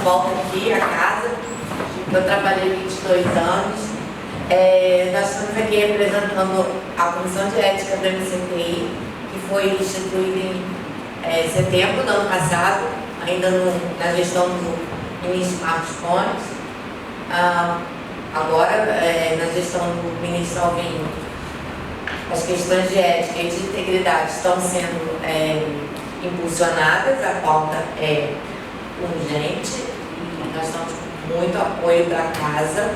volta aqui à casa. Eu trabalhei 22 anos. Nós estamos aqui representando a Comissão de Ética do MCTI, que foi instituída em setembro do ano passado, ainda na gestão do ministro Marcos Pontes. Agora, na gestão do ministro Alvim, as questões de ética e de integridade estão sendo impulsionadas, a pauta é urgente e nós estamos com muito apoio da casa.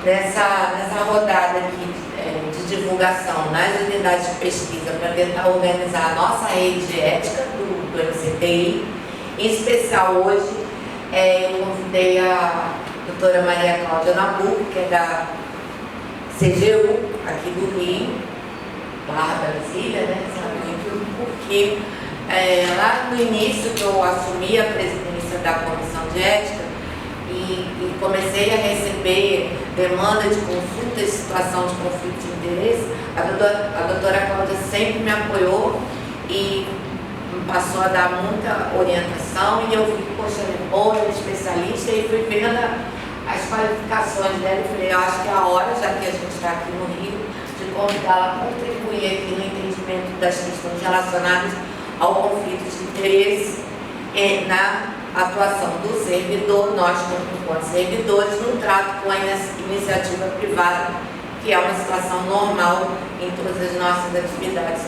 Nessa rodada aqui de divulgação nas unidades de pesquisa para tentar organizar a nossa rede de ética do MCTI, em especial hoje, eu convidei a doutora Maria Cláudia Nabuco, que é da CGU, aqui do Rio, Barra Brasília, né? Porque lá no início que eu assumi a presidência da Comissão de Ética e comecei a receber demanda de consulta e situação de conflito de interesse, a doutora Cláudia sempre me apoiou e me passou a dar muita orientação, e eu vi, poxa, ela é boa, ela é especialista, e fui vendo as qualificações dela e falei, eu acho que é a hora, já que a gente está aqui no Rio, de convidá-la a contribuir aqui no entendimento das questões relacionadas ao conflito de interesse na atuação do servidor, nós, enquanto servidores, num trato com a iniciativa privada, que é uma situação normal em todas as nossas atividades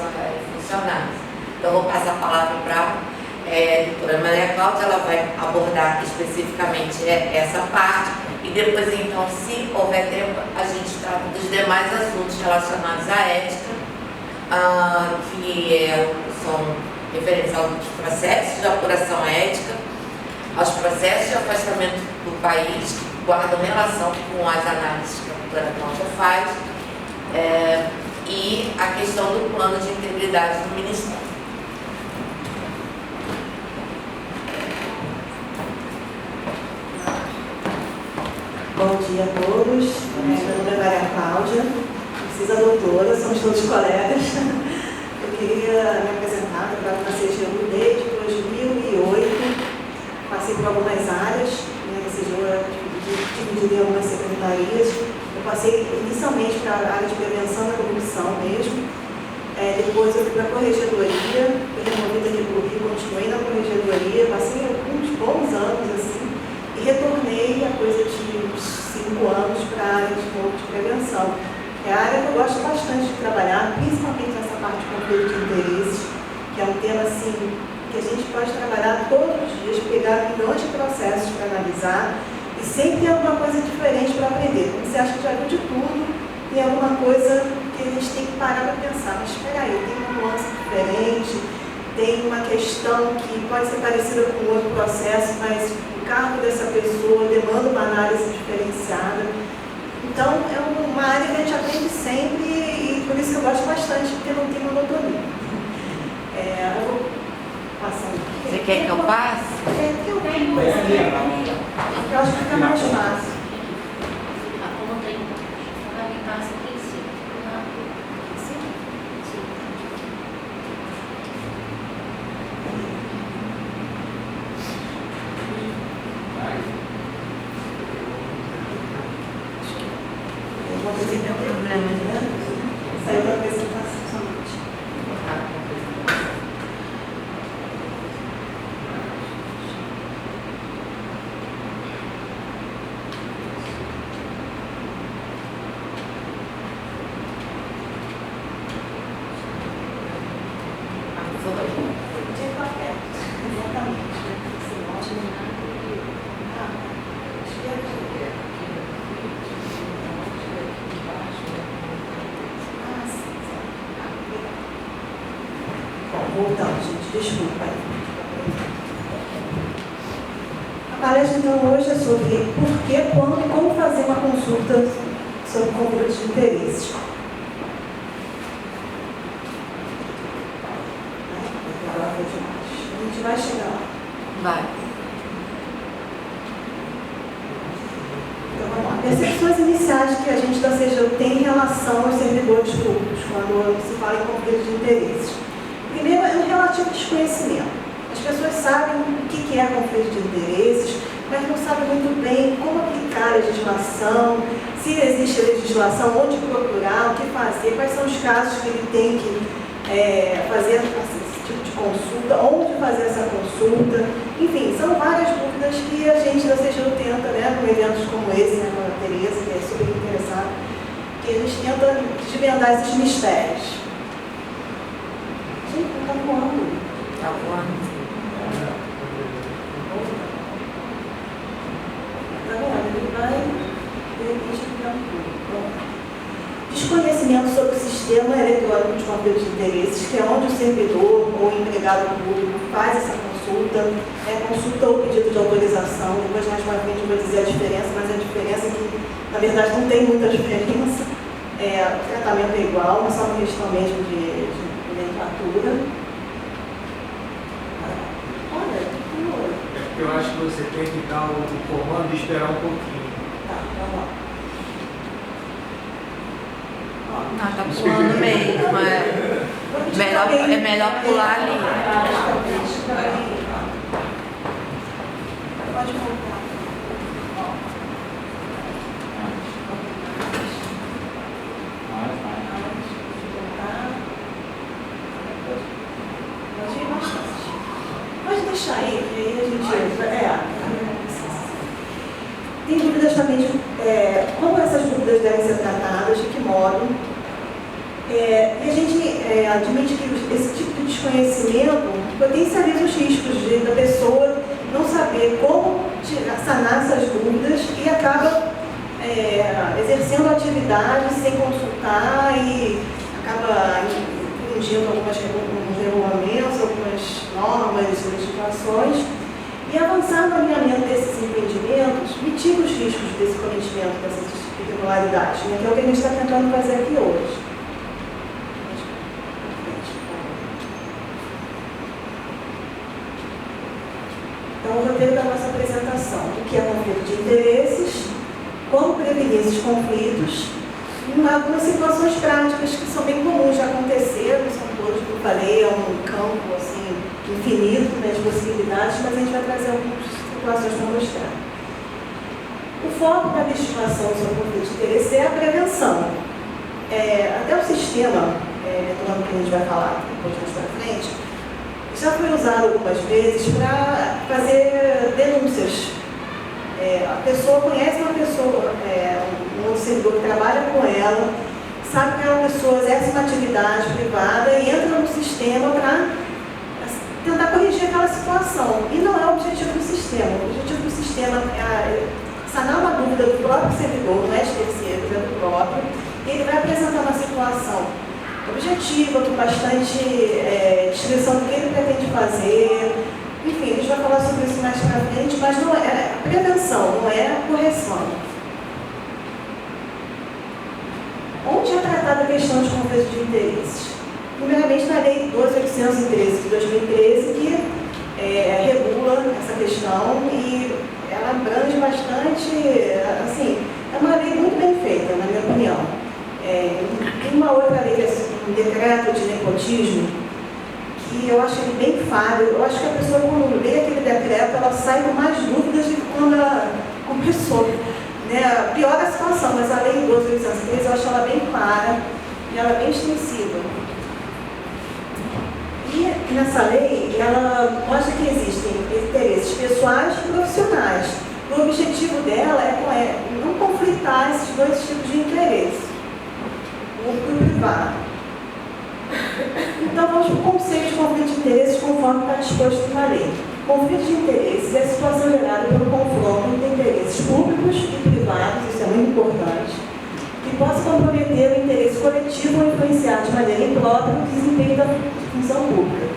funcionais. Então, vou passar a palavra para a doutora Maria Cláudia, ela vai abordar especificamente essa parte, e depois, então, se houver tempo, a gente trata dos demais assuntos relacionados à ética, que são referentes aos processos de apuração ética, aos processos de afastamento do país, que guardam relação com as análises que a doutora Cláudia faz, e a questão do plano de integridade do Ministério. Bom dia a todos, meu nome é Maria Cláudia, precisa doutora, somos todos colegas. Eu queria me apresentar, eu trabalho na CGU desde 2008, passei por algumas áreas, na CGU eu dividi em algumas secretarias. Eu passei inicialmente para a área de prevenção da corrupção mesmo, depois eu fui para a corregedoria, fui removida aqui para o Rio, continuei na corregedoria, passei alguns bons anos assim, e retornei a coisa de uns 5 anos para a área de prevenção. É a área que eu gosto bastante de trabalhar, principalmente nessa parte de conflito de interesses, que é um tema assim, que a gente pode trabalhar todos os dias, pegar milhões de processos para analisar e sempre tem alguma coisa diferente para aprender. Quando você acha que já viu de tudo, tem alguma coisa que a gente tem que parar para pensar. Mas espera aí, tem uma nuance diferente, tem uma questão que pode ser parecida com outro processo, mas o cargo dessa pessoa demanda uma análise diferenciada. Então, é uma área que a gente aprende sempre e por isso que eu gosto bastante, porque não tem monotonia. Eu vou passar aqui. Você quer que eu passe? Eu acho que fica mais fácil. Saiu da apresentação somente. Voltando, gente, desculpa. A palestra então hoje é sobre por que, quando e como fazer uma consulta sobre conflito de interesses. A gente vai chegar lá. Vai. Então vamos lá. Percepções iniciais que a gente da CGU tem em relação aos servidores públicos, quando se fala em conflito de interesses. Primeiro, é um relativo desconhecimento. As pessoas sabem o que é conflito de interesses, muito bem como aplicar a legislação, se existe legislação, onde procurar, o que fazer, quais são os casos que ele tem que fazer esse tipo de consulta, onde fazer essa consulta. Enfim, são várias dúvidas que a gente da CGU tenta, né, com eventos como esse, né, com a Tereza, que é super interessada, que a gente tenta desvendar esses mistérios. Gente, está voando. Tá voando. Tá vendo? Ele vai, de repente, ficando tudo. Desconhecimento sobre o sistema eletrônico de conflito de interesses, que é onde o servidor ou o empregado público faz essa consulta, consulta ou pedido de autorização. Depois, mais uma frente, eu vou dizer a diferença, mas a diferença é que, na verdade, não tem muita diferença. O tratamento é igual, é só uma questão mesmo de nomenclatura. Olha, eu acho que você tem que dar o comando e esperar um pouquinho. tá, vamos lá. Ah, tá pulando mesmo, é melhor pular ali. Pode voltar. Pode ir bastante. Pode deixar aí, que aí a gente... Tem dúvidas também de como essas dúvidas devem ser tratadas, de que modo. E a gente admite que esse tipo de desconhecimento potencializa os riscos da pessoa não saber como sanar essas dúvidas e acaba exercendo atividades sem consultar e acaba infringindo alguns regulamentos, algumas normas, legislações. E avançar no alinhamento desses entendimentos mitiga os riscos desse cometimento dessas irregularidades, né, que é o que a gente está tentando fazer aqui hoje. Então, o roteiro da nossa apresentação, o que é conflito de interesses, como prevenir esses conflitos, e algumas situações práticas que são bem comuns de acontecer, não são todas, como eu falei, é um campo assim, infinito, né, de possibilidades, mas a gente vai trazer algumas situações para mostrar. O foco da legislação sobre o conflito de interesse é a prevenção. Até o sistema eletrônico que a gente vai falar depois mais para frente, já foi usado algumas vezes para fazer denúncias. A pessoa conhece uma pessoa, um outro servidor que trabalha com ela, sabe que aquela pessoa exerce uma atividade privada e entra no sistema para tentar corrigir aquela situação. E não é o objetivo do sistema. O objetivo do sistema é sanar uma dúvida do próprio servidor, não é de terceiro, é do próprio, e ele vai apresentar uma situação objetiva, com bastante descrição do que ele pretende fazer. Enfim, a gente vai falar sobre isso mais para frente, mas não é prevenção, não é correção. Onde é tratada a questão de conflito de interesses? Primeiramente, na Lei 12.813 de 2013, que regula essa questão e ela abrange bastante, assim, é uma lei muito bem feita, na minha opinião. Tem uma outra lei, um decreto de nepotismo, que eu acho ele bem falho. Eu acho que a pessoa, quando lê aquele decreto, ela sai com mais dúvidas de quando ela começou. Né? Piora a situação, mas a Lei 12.813 eu acho ela bem clara e ela bem extensiva. E nessa lei, ela mostra que existem interesses pessoais e profissionais. O objetivo dela é não conflitar esses dois tipos de interesse, público e privado. Então, vamos para o conceito de conflito de interesses conforme está disposto na lei. Conflito de interesses é a situação gerada pelo confronto entre interesses públicos e privados, isso é muito importante, que possa comprometer o interesse coletivo ou influenciar de maneira imprópria o desempenho da função pública.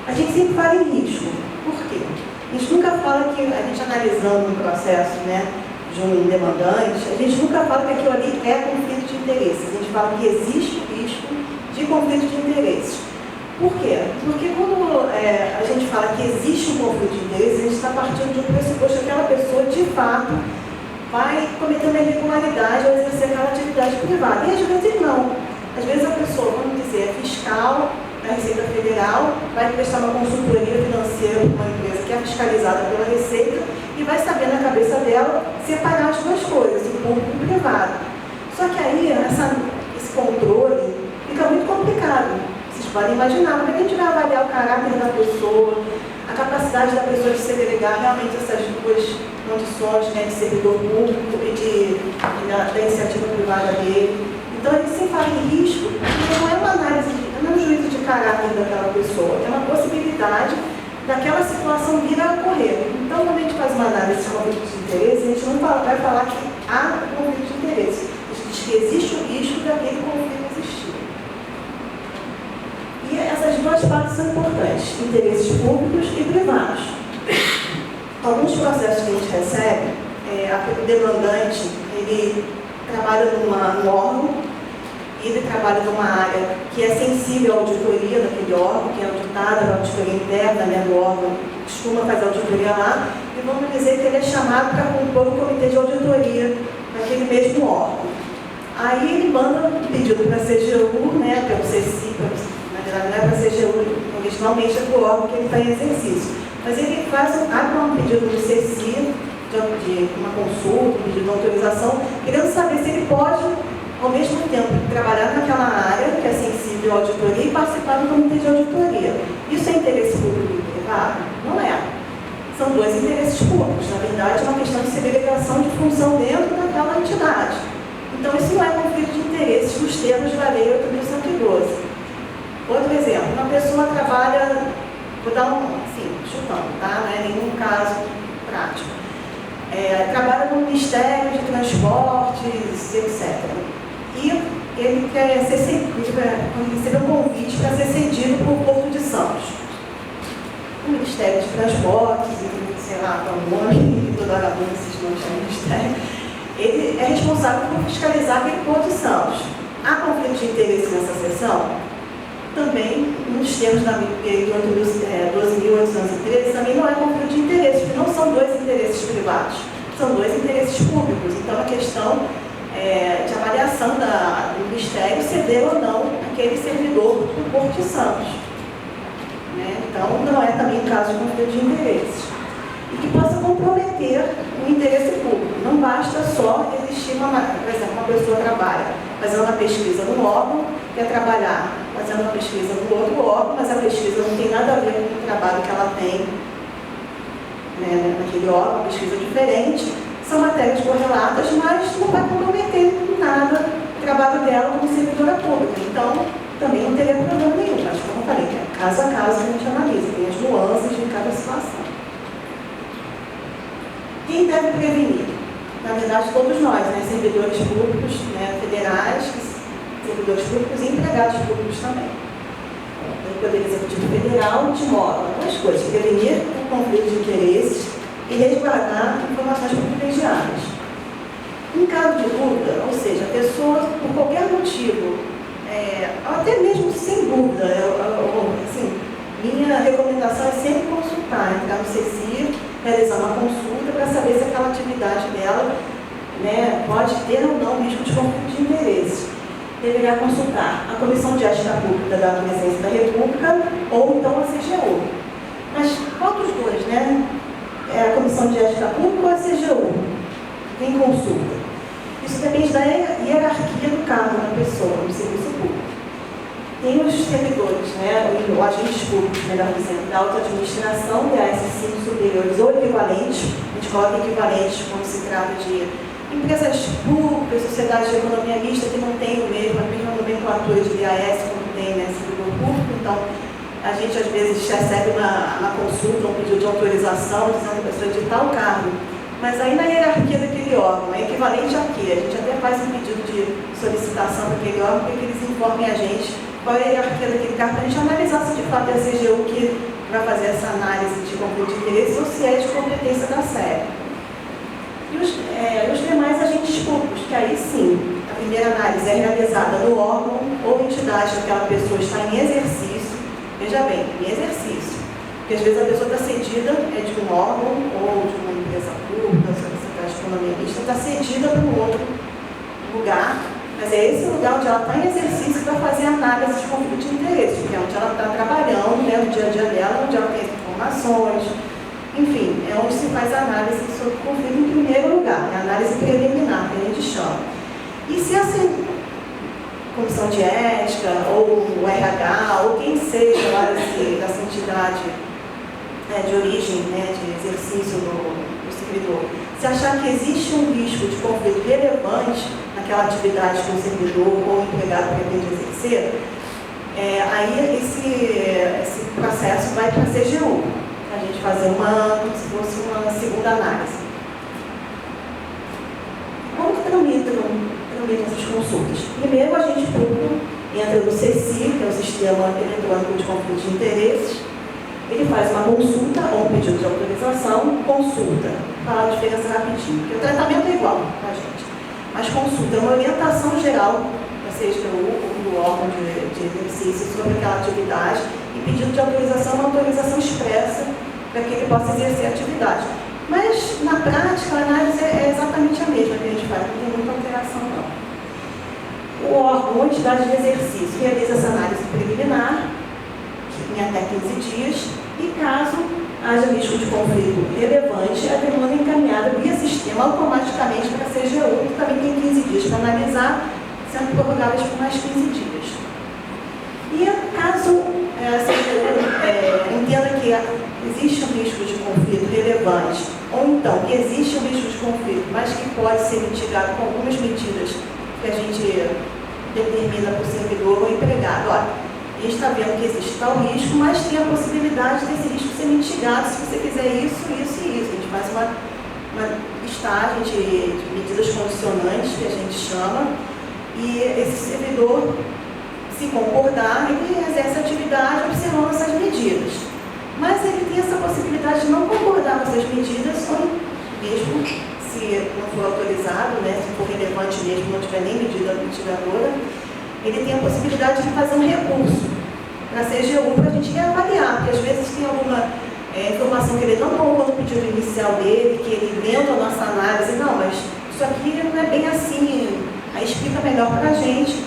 A gente sempre fala em risco. Por quê? A gente nunca fala que, a gente analisando um processo, né, de um demandante, a gente nunca fala que aquilo ali é conflito de interesses. A gente fala que existe risco de conflito de interesses. Por quê? Porque quando a gente fala que existe um conflito de interesses, a gente está partindo de um pressuposto que aquela pessoa, de fato, vai cometer uma irregularidade ou exercer aquela atividade privada. E às vezes não. Às vezes a pessoa, vamos dizer, é fiscal da Receita Federal, vai prestar uma consultoria financeira para uma empresa que é fiscalizada pela Receita e vai saber na cabeça dela separar as duas coisas, o público e o privado. Só que aí, esse controle fica muito complicado. Vocês podem imaginar, como é que a gente vai avaliar o caráter da pessoa, a capacidade da pessoa de segregar realmente essas duas condições, né, de servidor público e da iniciativa privada dele. Então, ele se fala em risco, porque não é uma análise, não é um juízo de caráter daquela pessoa, é uma possibilidade daquela situação vir a ocorrer. Então, quando a gente faz uma análise de conflito de interesse, a gente não vai falar que há conflito de interesse. A gente diz que existe o risco daquele conflito existir. E essas duas partes são importantes, interesses públicos e privados. Alguns processos que a gente recebe, o demandante, ele trabalha num órgão, ele trabalha numa área que é sensível à auditoria daquele órgão, que é auditada na auditoria interna, né, do órgão, costuma fazer auditoria lá, e vamos dizer que ele é chamado para compor o comitê de auditoria daquele mesmo órgão. Aí ele manda um pedido para a CGU, né, para o CECI, na verdade não é para a CGU, originalmente é para o órgão que ele está em exercício. Mas ele abre um pedido do CECI, de uma consulta, um pedido de autorização, querendo saber se ele pode, ao mesmo tempo, trabalhar naquela área que é sensível à auditoria e participar do comitê de auditoria. Isso é interesse público e privado? Não é. São dois interesses públicos. Na verdade, é uma questão de segregação de função dentro daquela entidade. Então, isso não é conflito de interesses nos termos da Lei 8.112. Outro exemplo, uma pessoa trabalha, vou dar assim, chutando, tá? Não é nenhum caso prático. Trabalha no Ministério de Transportes, etc. E ele quer receber um convite para ser cedido para o Porto de Santos. O Ministério de Transportes, sei lá, o nome, toda hora esses nomes do Ministério, ele é responsável por fiscalizar aquele Porto de Santos. Há conflito de interesse nessa sessão? Também, nos termos da Lei 12.813, também não é conflito de interesse, porque não são dois interesses privados, são dois interesses públicos. Então, a questão de avaliação do Ministério ceder ou não aquele servidor do Porto de Santos. Né? Então, não é também um caso de conflito de interesses. E que possa comprometer o interesse público. Não basta só existir por exemplo, uma pessoa trabalha fazendo uma pesquisa num órgão, quer trabalhar fazendo uma pesquisa no outro órgão, mas a pesquisa não tem nada a ver com o trabalho que ela tem, né, naquele órgão, uma pesquisa diferente. São matérias correlatas, mas não vai comprometer em nada o trabalho dela como servidora pública. Então, também não teria problema nenhum. Mas, como eu falei, é caso a caso que a gente analisa, tem as nuances de cada situação. Quem deve prevenir? Na verdade, todos nós, né, servidores públicos, né, federais, servidores públicos e empregados públicos também. O Poder Executivo Federal de modo duas coisas: prevenir o conflito de interesses e resguardar informações privilegiadas. Em caso de dúvida, ou seja, a pessoa, por qualquer motivo, até mesmo sem dúvida, assim, minha recomendação é sempre consultar, entrar no CECI, realizar uma consulta para saber se aquela atividade dela, né, pode ter ou não risco de conflito de interesses. Deverá consultar a Comissão de Ética Pública da Presidência da República ou então a CGU. Mas qual dos dois, né? É a Comissão de Ética Pública ou a CGU? Quem consulta? Isso depende da hierarquia do cargo da pessoa no serviço público. Tem os servidores, né, ou agentes públicos, melhor dizendo, da auto-administração, DAS-5 superiores ou equivalentes. A gente coloca equivalentes quando se trata de empresas públicas, sociedades de economia mista que não tem a mesma nomenclatura de DAS como tem, né, servidor público. Então, a gente às vezes recebe uma consulta, um pedido de autorização, dizendo que a pessoa de tal cargo. Mas aí na hierarquia daquele órgão, é equivalente a quê? A gente até faz um pedido de solicitação para aquele órgão para que eles informem a gente qual é a hierarquia daquele cargo, para a gente analisar se de fato é a CGU que vai fazer essa análise de conflito de interesse ou se é de competência da SEB. E os demais agentes públicos, que aí sim, a primeira análise é realizada no órgão ou entidade que aquela pessoa está em exercício. Veja bem, em exercício. Porque às vezes a pessoa está cedida de um órgão ou de uma empresa pública, sociedade de economia mista, está cedida para um outro lugar, mas é esse lugar onde ela está em exercício para fazer análise de conflito de interesse, que é onde ela está trabalhando, né, no dia a dia dela, onde ela tem informações, enfim, é onde se faz análise sobre conflito de E se essa comissão de ética, ou o RH, ou quem seja lá dessa entidade de origem, de exercício do servidor, se achar que existe um risco de conflito relevante naquela atividade que o servidor ou o empregado pretende exercer, aí esse processo vai para a CGU, para a gente fazer como se fosse uma segunda análise. Como que tramitam essas consultas? Primeiro, a gente entra no CECI, que é o Sistema Eletrônico de Conflito de Interesses. Ele faz uma consulta ou um pedido de autorização, consulta, falar a diferença rapidinho, porque o tratamento é igual para a gente, mas consulta é uma orientação geral, ou seja, do órgão de exercício sobre aquela atividade, e pedido de autorização é uma autorização expressa para que ele possa exercer a atividade. Mas, na prática, a análise é exatamente a mesma que a gente faz, não tem muita alteração, não. O órgão ou entidade de exercício realiza essa análise preliminar, em até 15 dias, e caso haja risco de conflito relevante, a demanda é encaminhada via sistema automaticamente para a CGU, que também tem 15 dias para analisar, sendo prorrogadas por mais 15 dias. E caso a CGU entenda que existe um risco de conflito relevante, ou então que existe um risco de conflito, mas que pode ser mitigado com algumas medidas que a gente determina para o servidor ou empregado. Olha, a gente está vendo que existe tal risco, mas tem a possibilidade desse risco ser mitigado se você fizer isso, isso e isso. A gente faz uma listagem de medidas condicionantes, que a gente chama, e esse servidor, se concordar, ele exerce a atividade observando essas medidas. Mas ele tem essa possibilidade de não concordar com essas medidas, ou mesmo se não for autorizado, se for relevante mesmo, não tiver nem medida mitigadora, ele tem a possibilidade de fazer um recurso na CGU para a gente reavaliar, porque às vezes tem alguma informação que ele não colocou no pedido inicial dele, que ele lendo a nossa análise, não, mas isso aqui não é bem assim, aí explica melhor para a gente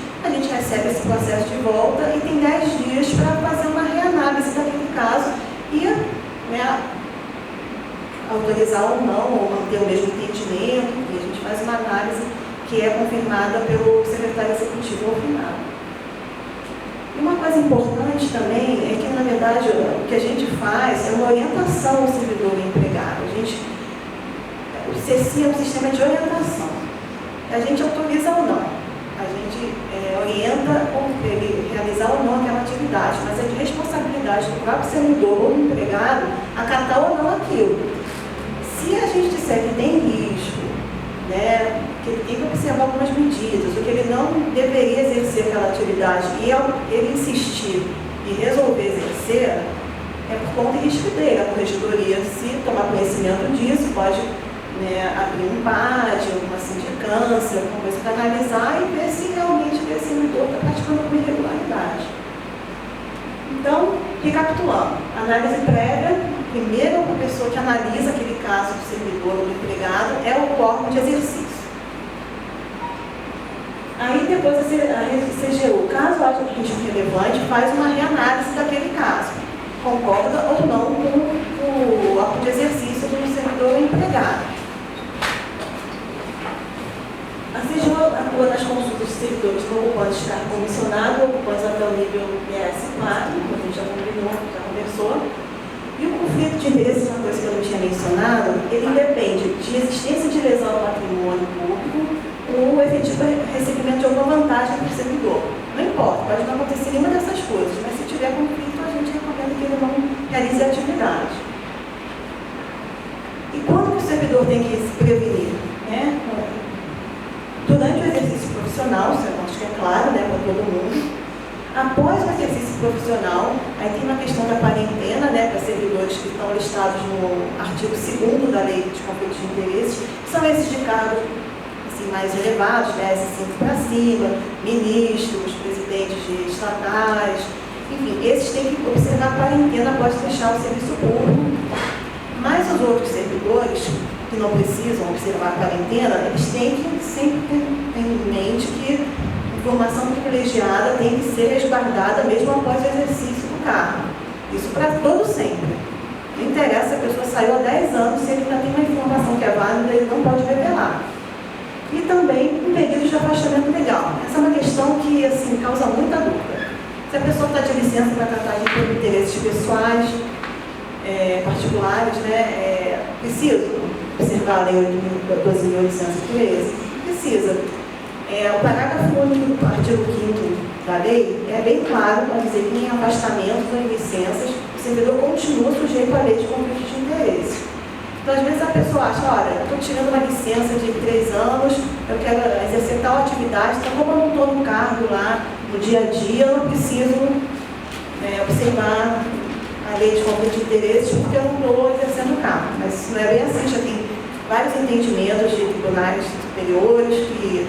recebe esse processo de volta e tem 10 dias para fazer uma reanálise daquele caso e autorizar ou não, ou manter o mesmo entendimento, e a gente faz uma análise que é confirmada pelo secretário executivo ao final. E uma coisa importante também é que, na verdade, o que a gente faz é uma orientação ao servidor e empregado. O CECI é um sistema de orientação. A gente autoriza ou não. A gente orienta ele realizar ou não aquela atividade, mas é de responsabilidade do próprio servidor ou do empregado acatar ou não aquilo. Se a gente disser que tem risco, que ele tem que observar algumas medidas, ou que ele não deveria exercer aquela atividade e ele insistir e resolver exercer, é por conta e risco dele. A corregedoria, se tomar conhecimento disso, pode abrir um PAD, alguma sindicância, alguma coisa para analisar e ver se realmente o servidor está praticando alguma irregularidade. Então, recapitulando, análise prévia, primeiro a pessoa que analisa aquele caso do servidor ou do empregado é o órgão de exercício. Aí depois a CGU, caso haja um risco relevante, faz uma reanálise daquele caso. Concorda ou não com o órgão de exercício do servidor ou empregado. A CGU atua nas consultas de servidores com ocupantes de cargo comissionado, ocupantes até o nível PS4, como a gente já combinou, já conversou. E o conflito de interesse, uma coisa que eu não tinha mencionado, ele depende de existência de lesão ao patrimônio público ou o efetivo recebimento de alguma vantagem para o servidor. Não importa, pode não acontecer nenhuma dessas coisas, mas se tiver conflito, a gente recomenda que ele não realize a atividade. E quando que o servidor tem que se prevenir? Durante o exercício profissional, isso acho que é claro para todo mundo. Após o exercício profissional, aí tem uma questão da quarentena, para servidores que estão listados no artigo 2º da Lei de Conflito de Interesses, que são esses de cargos mais elevados, S5 para cima, ministros, presidentes de estatais, enfim, esses têm que observar a quarentena após deixar o serviço público. Mas os outros servidores que não precisam observar a quarentena, eles têm que sempre ter em mente que informação privilegiada tem que ser resguardada mesmo após o exercício do cargo. Isso para todo sempre. Não interessa se a pessoa saiu há 10 anos, se ele ainda tem uma informação que é válida, ele não pode revelar. e também um período de afastamento legal. Essa é uma questão que assim, causa muita dúvida. Se a pessoa está de licença para tratar de interesses pessoais, particulares, né, precisa observar a Lei 12.813? Precisa. O parágrafo único do artigo 5º da lei é bem claro para dizer que em afastamentos ou em licenças, o servidor continua sujeito à lei de conflito de interesse. Então, às vezes a pessoa acha, olha, estou tirando uma licença de 3 anos, eu quero exercer tal atividade, então como eu não estou no cargo lá, no dia a dia, eu não preciso observar a lei de conflito de interesses porque eu não estou exercendo o cargo. Mas isso não é bem assim, já tem vários entendimentos de tribunais superiores que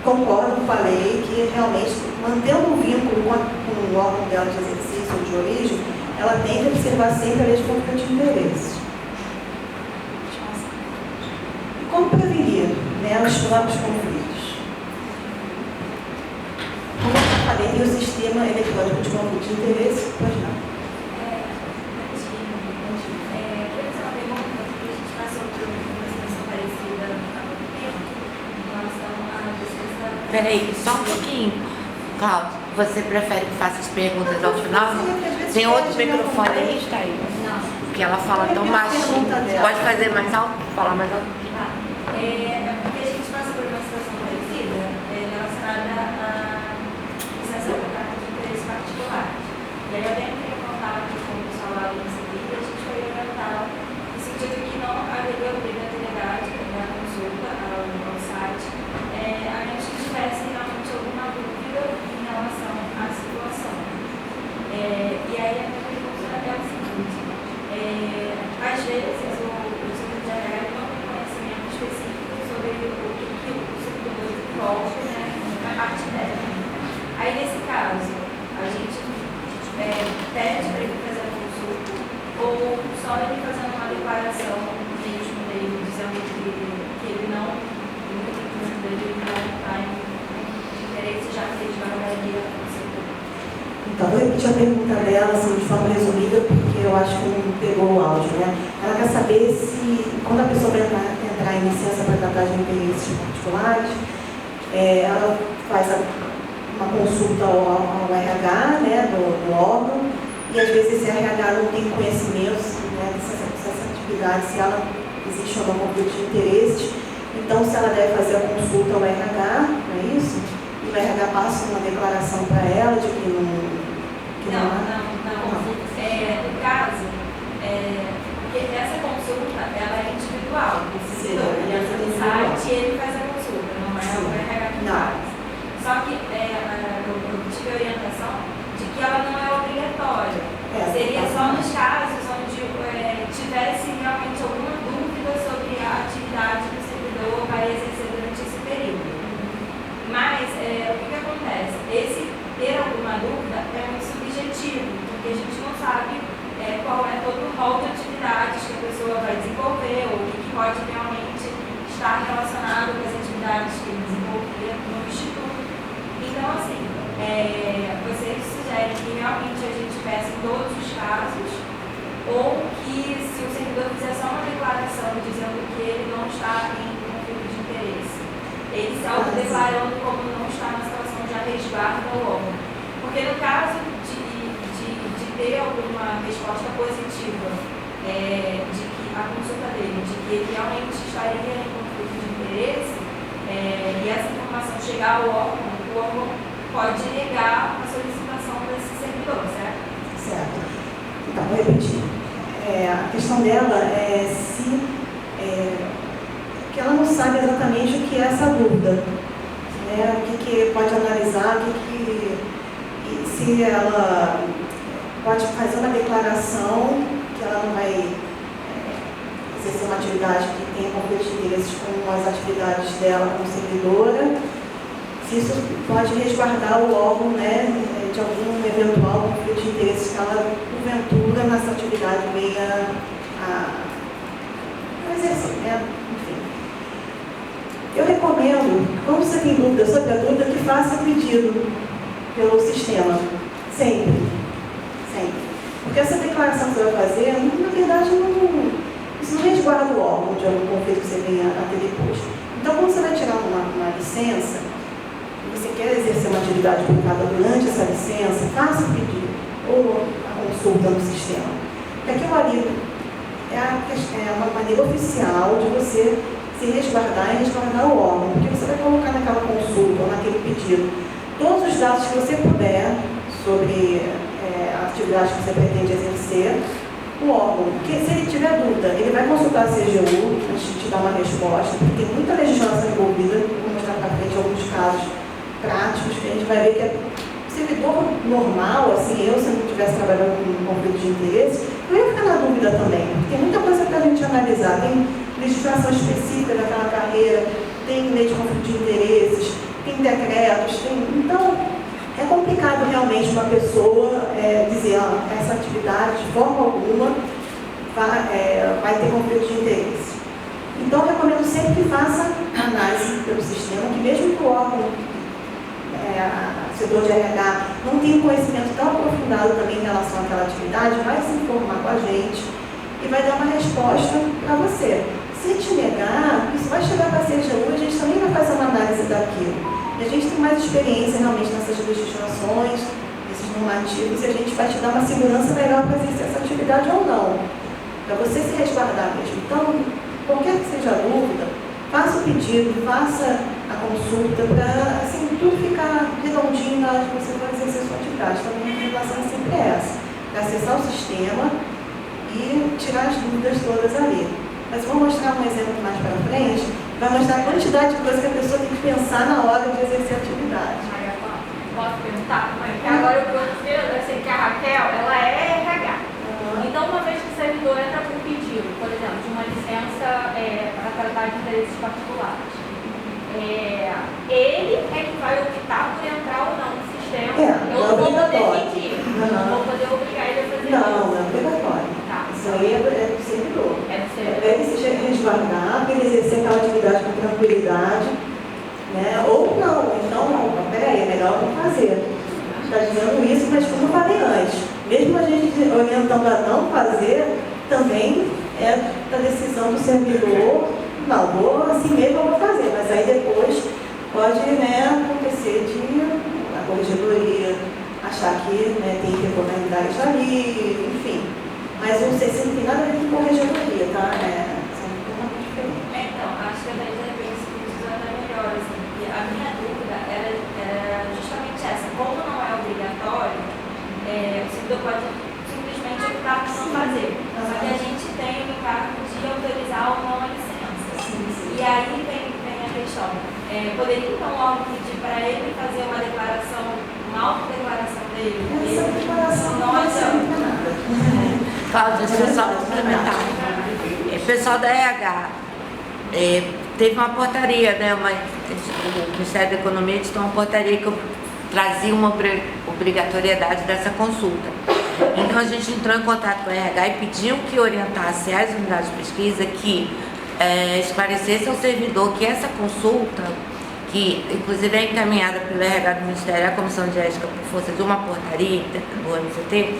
concordam com a lei, que realmente, mantendo o vínculo com o órgão dela de exercício ou de origem, ela tem que observar sempre a lei de conflito de interesses. E como prevenir, né, os próprios conflitos? Como eu já falei, tem o sistema eletrônico de conflito de interesse, pode não. Peraí, só um pouquinho. Cláudio, você prefere que faça as perguntas ao final? Tem outro microfone aí? Está aí. Não. Porque ela fala tão baixinho. Pode fazer mais alto? Falar mais alto? É porque a gente passa por uma situação parecida relacionada à licença por carta de interesse particular. E aí eu até entrei em contato com o pessoal lá do INCB e a gente foi orientar no sentido que não haveria obrigatoriedade da consulta ao site, a menos que tivesse realmente alguma dúvida em relação à situação. E aí a minha pergunta é o seguinte, às vezes o secretário não tem conhecimento específico sobre o que o servidor desenvolve, né, na parte técnica. Aí nesse caso, a gente pede para ele fazer a consulta ou só ele fazendo uma declaração mesmo dele, dizendo que ele não está em interesse, já que ele trabalharia com o setor. Então, vou repetir a pergunta dela assim, de forma resumida, porque eu acho que não pegou o áudio, né? Ela quer saber se, quando a pessoa vai entrar em licença para tratar de interesses particulares, ela faz uma consulta ao RH, né, do órgão, e às vezes esse RH não tem conhecimento, né, dessa atividade, se ela existe ou não conflito de interesses. Então, se ela deve fazer a consulta ao RH, não é isso? E o RH passa uma declaração para ela de que não... Não. No caso, porque essa consulta, ela é individual. Ele entra no site e ele faz a consulta, não é o RH que faz. Só que eu tive a orientação de que ela não é obrigatória. Seria só nos casos onde tivesse realmente alguma dúvida sobre a atividade do servidor vai exercer durante esse período. Mas o que acontece? Ter alguma dúvida é muito subjetivo, porque a gente não sabe qual é todo o rol de atividades que a pessoa vai desenvolver ou o que pode realmente estar relacionado com as atividades que ele desenvolvia no Instituto. Então, assim, vocês sugerem que realmente a gente peça em todos os casos, ou que se o servidor fizer só uma declaração dizendo que ele não está em conflito de interesse, ele se autodeclarando como não está na situação de resguardo ao órgão. Porque no caso de ter alguma resposta positiva de que a consulta dele, de que ele realmente estaria em conflito de interesse, e essa informação chegar ao órgão, o órgão pode negar a solicitação desse servidor, certo? Certo. Então, vou repetir. A questão dela é se... que ela não sabe exatamente o que é essa dúvida, né? O que pode analisar, e se ela pode fazer uma declaração que ela não vai exercer uma atividade que tenha conflito de interesses com as atividades dela como servidora, se isso pode resguardar o órgão, né, de algum eventual conflito de interesses que ela, porventura, nessa atividade venha a exercer, né? Enfim. Eu recomendo, quando você tem dúvida sobre a dúvida, que faça pedido pelo sistema, sempre. Porque essa declaração que você vai fazer, na verdade, isso não resguarda o órgão de algum conflito que você venha a ter depois. Então, quando licença, e você quer exercer uma atividade privada durante essa licença, faça o pedido, ou a consulta no sistema. Porque aquilo ali é uma maneira oficial de você se resguardar e resguardar o órgão, porque você vai colocar naquela consulta ou naquele pedido todos os dados que você puder sobre a atividade que você pretende exercer, o órgão. Porque se ele tiver dúvida, ele vai consultar a CGU, a gente te dá uma resposta, porque tem muita legislação envolvida, vou mostrar para frente alguns casos práticos que a gente vai ver que é servidor normal, assim, eu se não estivesse trabalhando com conflito de interesse, eu ia ficar na dúvida também, porque tem muita coisa para a gente analisar, tem legislação específica daquela carreira, tem lei de conflito de interesses, tem decretos, então é complicado realmente uma pessoa dizer, essa atividade de forma alguma vai ter conflito de interesse. Então, eu recomendo sempre que faça análise pelo sistema, que mesmo que o órgão, setor de RH, não tenha um conhecimento tão aprofundado também em relação àquela atividade, vai se informar com a gente e vai dar uma resposta para você. Se te negar, isso vai chegar para a CGU, a gente também vai fazer uma análise daquilo. E a gente tem mais experiência realmente nessas legislações, nesses normativos, e a gente vai te dar uma segurança melhor para exercer essa atividade ou não, para você se resguardar mesmo. Então, qualquer que seja a dúvida, faça o pedido, faça a consulta, para assim, tudo ficar redondinho na hora que você for exercer a sua atividade. Então, a minha recomendação é sempre essa, para acessar o sistema e tirar as dúvidas todas ali. Mas vou mostrar um exemplo mais para frente, vai mostrar a quantidade de coisa que a pessoa tem que pensar na hora de exercer a atividade. Posso perguntar? Porque agora eu sei que a Raquel, ela é RH. Então, uma vez que o servidor entra com um pedido, por exemplo, de uma licença para tratar de interesses particulares, ele é que vai optar por entrar ou não no sistema. Eu não vou poder pedir, não vou poder obrigar ele a fazer isso. Não é obrigatório. Isso aí é do servidor. Ele se resguardar, para ele exercer aquela atividade com tranquilidade, né? Ou não, então não, peraí, é melhor não fazer. Está dizendo isso, mas como eu falei antes, mesmo a gente orientando a não fazer, também é da decisão do servidor, não, vou assim mesmo eu vou fazer, mas aí depois pode acontecer de a corregedoria achar que tem irregularidades ali, enfim. Mas o CC não tem nada a ver com corregedoria, tá? São totalmente diferentes. Então, acho que a gente deve se até melhor, assim, porque a minha dúvida era justamente essa. Como não é obrigatório, o servidor pode simplesmente optar por não fazer. Só que a gente tem o encargo de autorizar ou não a licença. E aí vem a questão. Poderia então logo pedir para ele fazer uma declaração, uma autodeclaração dele? Essa declaração não adianta nada. Cláudia, só complementar. O pessoal da RH teve uma portaria, né? O Ministério da Economia editou uma portaria que trazia uma obrigatoriedade dessa consulta. Então a gente entrou em contato com a RH e pediu que orientasse as unidades de pesquisa que esclarecesse ao servidor que essa consulta, que inclusive é encaminhada pelo RH do Ministério à Comissão de Ética por força de uma portaria do MCT,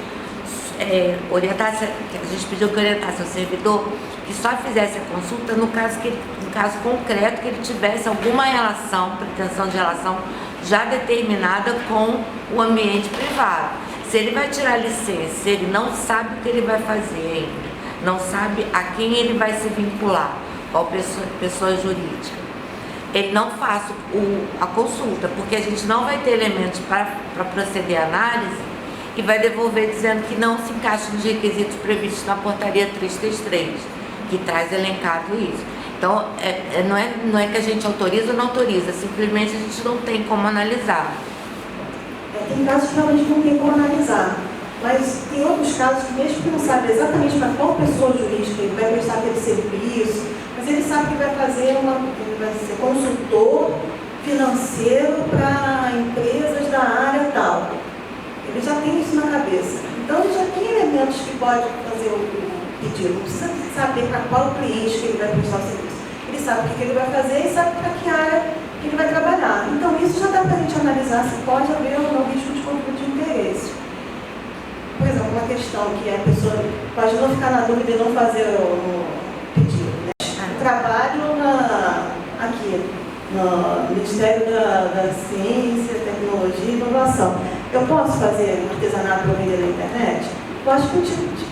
orientasse, a gente pediu que orientasse ao servidor que só fizesse a consulta no caso concreto que ele tivesse alguma relação, pretensão de relação já determinada com o ambiente privado. Se ele vai tirar licença, se ele não sabe o que ele vai fazer ainda, não sabe a quem ele vai se vincular, qual pessoa jurídica, ele não faça a consulta, porque a gente não vai ter elementos para proceder à análise e vai devolver dizendo que não se encaixa nos requisitos previstos na portaria 333, que traz elencado isso. Então, não é que a gente autoriza ou não autoriza, simplesmente a gente não tem como analisar. Tem casos que realmente não tem como analisar, mas tem outros casos que mesmo que não sabe exatamente para qual pessoa jurídica ele vai prestar aquele serviço, mas ele sabe que vai fazer ele vai ser consultor financeiro para empresas da área tal. Ele já tem isso na cabeça. Então, ele já tem elementos que pode fazer o pedido. Não precisa saber para qual cliente que ele vai prestar o serviço. Ele sabe o que ele vai fazer e sabe para que área que ele vai trabalhar. Então, isso já dá para a gente analisar se pode haver ou não risco de conflito de interesse. Por exemplo, uma questão que a pessoa pode não ficar na dúvida e não fazer o pedido. Né? Trabalho aqui. no Ministério da Ciência, Tecnologia e Inovação. Eu posso fazer artesanato para vender na internet? Eu acho que um tipo de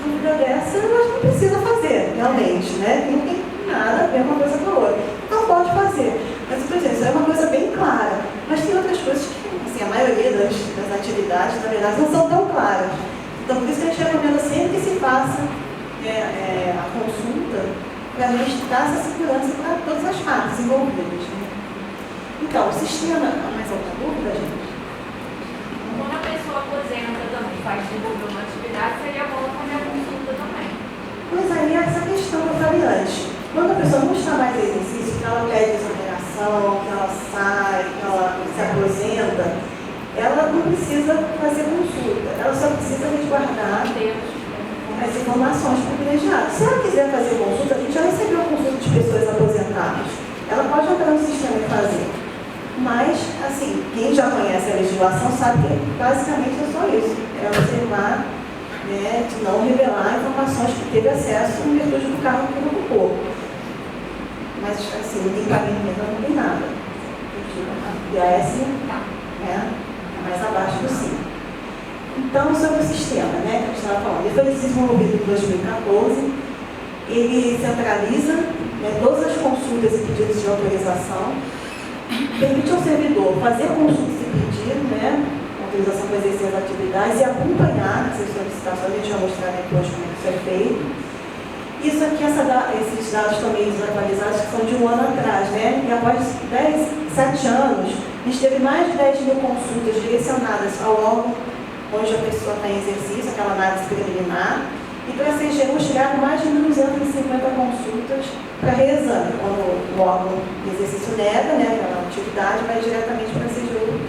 dúvida dessa, eu acho que não precisa fazer, realmente, né? Não tem nada a ver uma coisa com a outra. Então pode fazer. Mas, por exemplo, isso é uma coisa bem clara. Mas tem outras coisas que, assim, a maioria das atividades, na verdade, não são tão claras. Então, por isso que a gente recomenda sempre que se faça a consulta, para a gente dar essa segurança para todas as partes envolvidas. Né? Então, o sistema... Mais alguma dúvida, gente? Quando a pessoa aposenta também, faz desenvolver uma atividade, seria bom fazer a consulta também. Pois aí, essa questão que eu falei antes. Quando a pessoa não está mais em exercício, que ela pede exoneração, que ela sai, que ela se aposenta, ela não precisa fazer consulta. Ela só precisa resguardar as informações privilegiadas. Se ela quiser fazer consulta, a gente já recebeu consulta de pessoas aposentadas. Ela pode entrar no sistema e fazer. Mas, assim, quem já conhece a legislação sabe que basicamente é só isso. É observar, né, de não revelar informações que teve acesso em virtude do cargo que ele ocupou. Mas, assim, não tem pagamento, não tem nada. A IAS é mais abaixo do 5. Então, sobre o sistema, né, que a gente estava falando, ele foi desenvolvido em 2014, ele centraliza, né, todas as consultas e pedidos de autorização, permite ao servidor fazer consultas e pedir, né, autorização para exercer as atividades e acompanhar essas solicitações. A gente vai mostrar depois como isso é feito. Isso aqui, esses dados estão meio desatualizados, que são de um ano atrás, né? E após 7 anos, a gente teve mais de 10 mil consultas direcionadas ao órgão onde a pessoa está em exercício, aquela análise preliminar, e para a CGU chegaram mais de 1.250 consultas para reexame, quando o órgão de exercício nega, né, aquela atividade, vai diretamente para a CGU,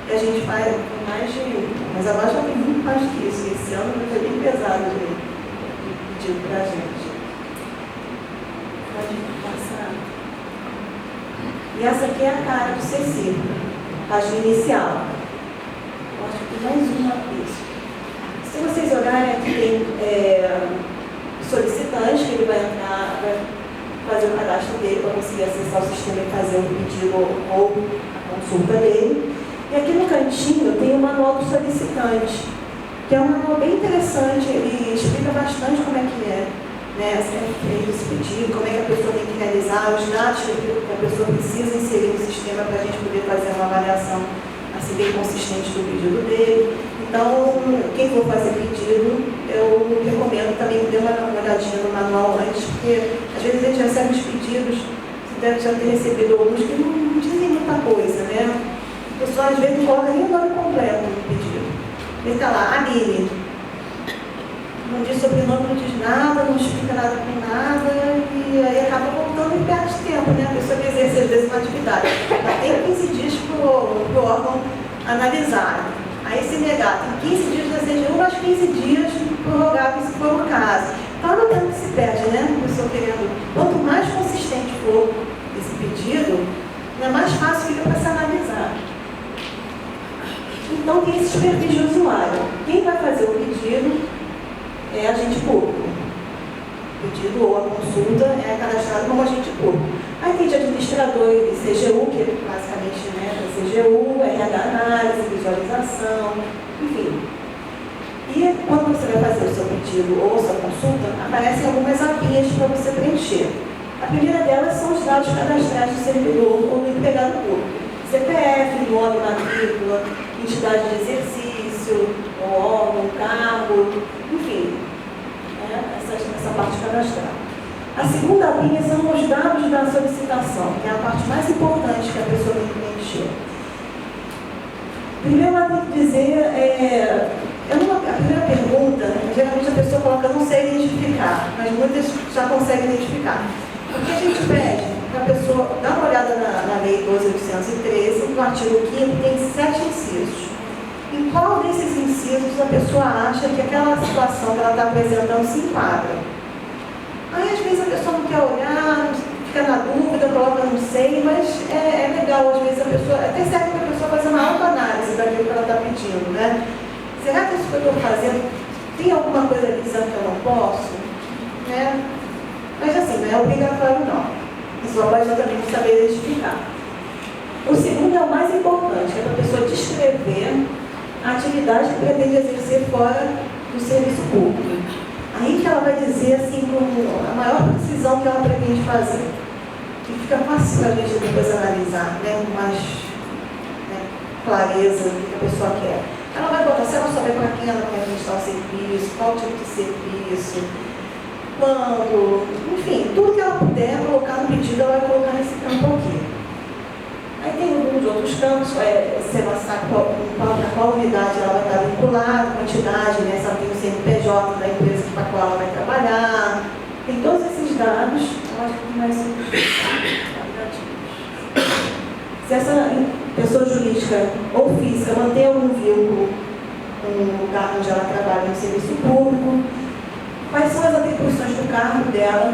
e a gente faz mais de... Mas agora já tem muito mais que isso, esse ano foi bem pesado de pedido para a gente. Pode passar. E essa aqui é a cara do CECI, página inicial. Acho que tem mais uma isso. Se vocês olharem, aqui tem solicitante, que ele vai entrar, vai fazer o cadastro dele para conseguir acessar o sistema e fazer o pedido ou a consulta dele. E aqui no cantinho tem o manual do solicitante, que é um manual bem interessante, ele explica bastante como é que é, né, esse pedido, como é que a pessoa tem que realizar, os dados que a pessoa precisa inserir no sistema para a gente poder fazer uma avaliação assim, bem consistente do pedido dele. Então, quem for fazer pedido, eu recomendo também dar uma olhadinha no manual antes, porque às vezes a gente recebe os pedidos, você deve já ter recebido alguns que não dizem muita coisa, né? A pessoa às vezes não coloca nem o nome completo no pedido. Ele está lá, Aline. Não diz sobrenome, não diz nada, não explica nada com nada, e aí acaba voltando e perde tempo, né? A pessoa que exerce às vezes uma atividade. Já tem 15 dias para o órgão analisar. Aí se negar, tem 15 dias da CGU, mais 15 dias prorrogável se for o caso. Então não tempo que se perde, né? A pessoa querendo. Quanto mais consistente for esse pedido, é mais fácil fica para se analisar. Então tem esses perfis de usuário. Quem vai fazer o pedido é agente público. O pedido ou a consulta é cadastrado como agente público. Aí tem de administrador e CGU, que é basicamente, né, a CGU, RH análise, visualização, enfim. E quando você vai fazer o seu pedido ou a sua consulta, aparecem algumas apinhas para você preencher. A primeira delas são os dados cadastrais do servidor ou do empregado público. CPF, nome, matrícula, entidade de exercício, órgão, cargo, enfim, essa parte cadastral. A segunda linha são os dados da solicitação, que é a parte mais importante que a pessoa tem que preencher. Primeiro ela tem que dizer, a primeira pergunta, geralmente a pessoa coloca não sei identificar, mas muitas já conseguem identificar. O que a gente pede para a pessoa dar uma olhada na Lei 12.813, no artigo 5º, tem 7 incisos. Em qual desses incisos a pessoa acha que aquela situação que ela está apresentando se enquadra? Aí às vezes a pessoa não quer olhar, fica na dúvida, coloca não sei, mas é legal, às vezes a pessoa, até serve para a pessoa fazer uma autoanálise daquilo que ela está pedindo, né? Será que isso que eu estou fazendo tem alguma coisa ali dizendo que eu não posso? Né? Mas assim, não é obrigatório não. A pessoa pode também saber identificar. O segundo é o mais importante, que é para a pessoa descrever a atividade que pretende exercer fora do serviço público. Aí que ela vai dizer, assim, com a maior precisão que ela pretende fazer. E fica fácil para a gente depois analisar, né, com mais clareza do que a pessoa quer. Ela vai botar, se ela souber para quem ela quer prestar o serviço, qual tipo de serviço, quando, enfim, tudo que ela puder colocar no pedido, ela vai colocar nesse campo aqui. Aí tem alguns outros campos, se ela sabe para qual unidade ela vai estar vinculada, quantidade, né, se ela tem o CNPJ da empresa para a qual ela vai trabalhar. Tem todos esses dados, eu acho que mais se essa pessoa jurídica ou física mantém algum vínculo com o lugar onde ela trabalha no serviço público, quais são as atribuições do cargo dela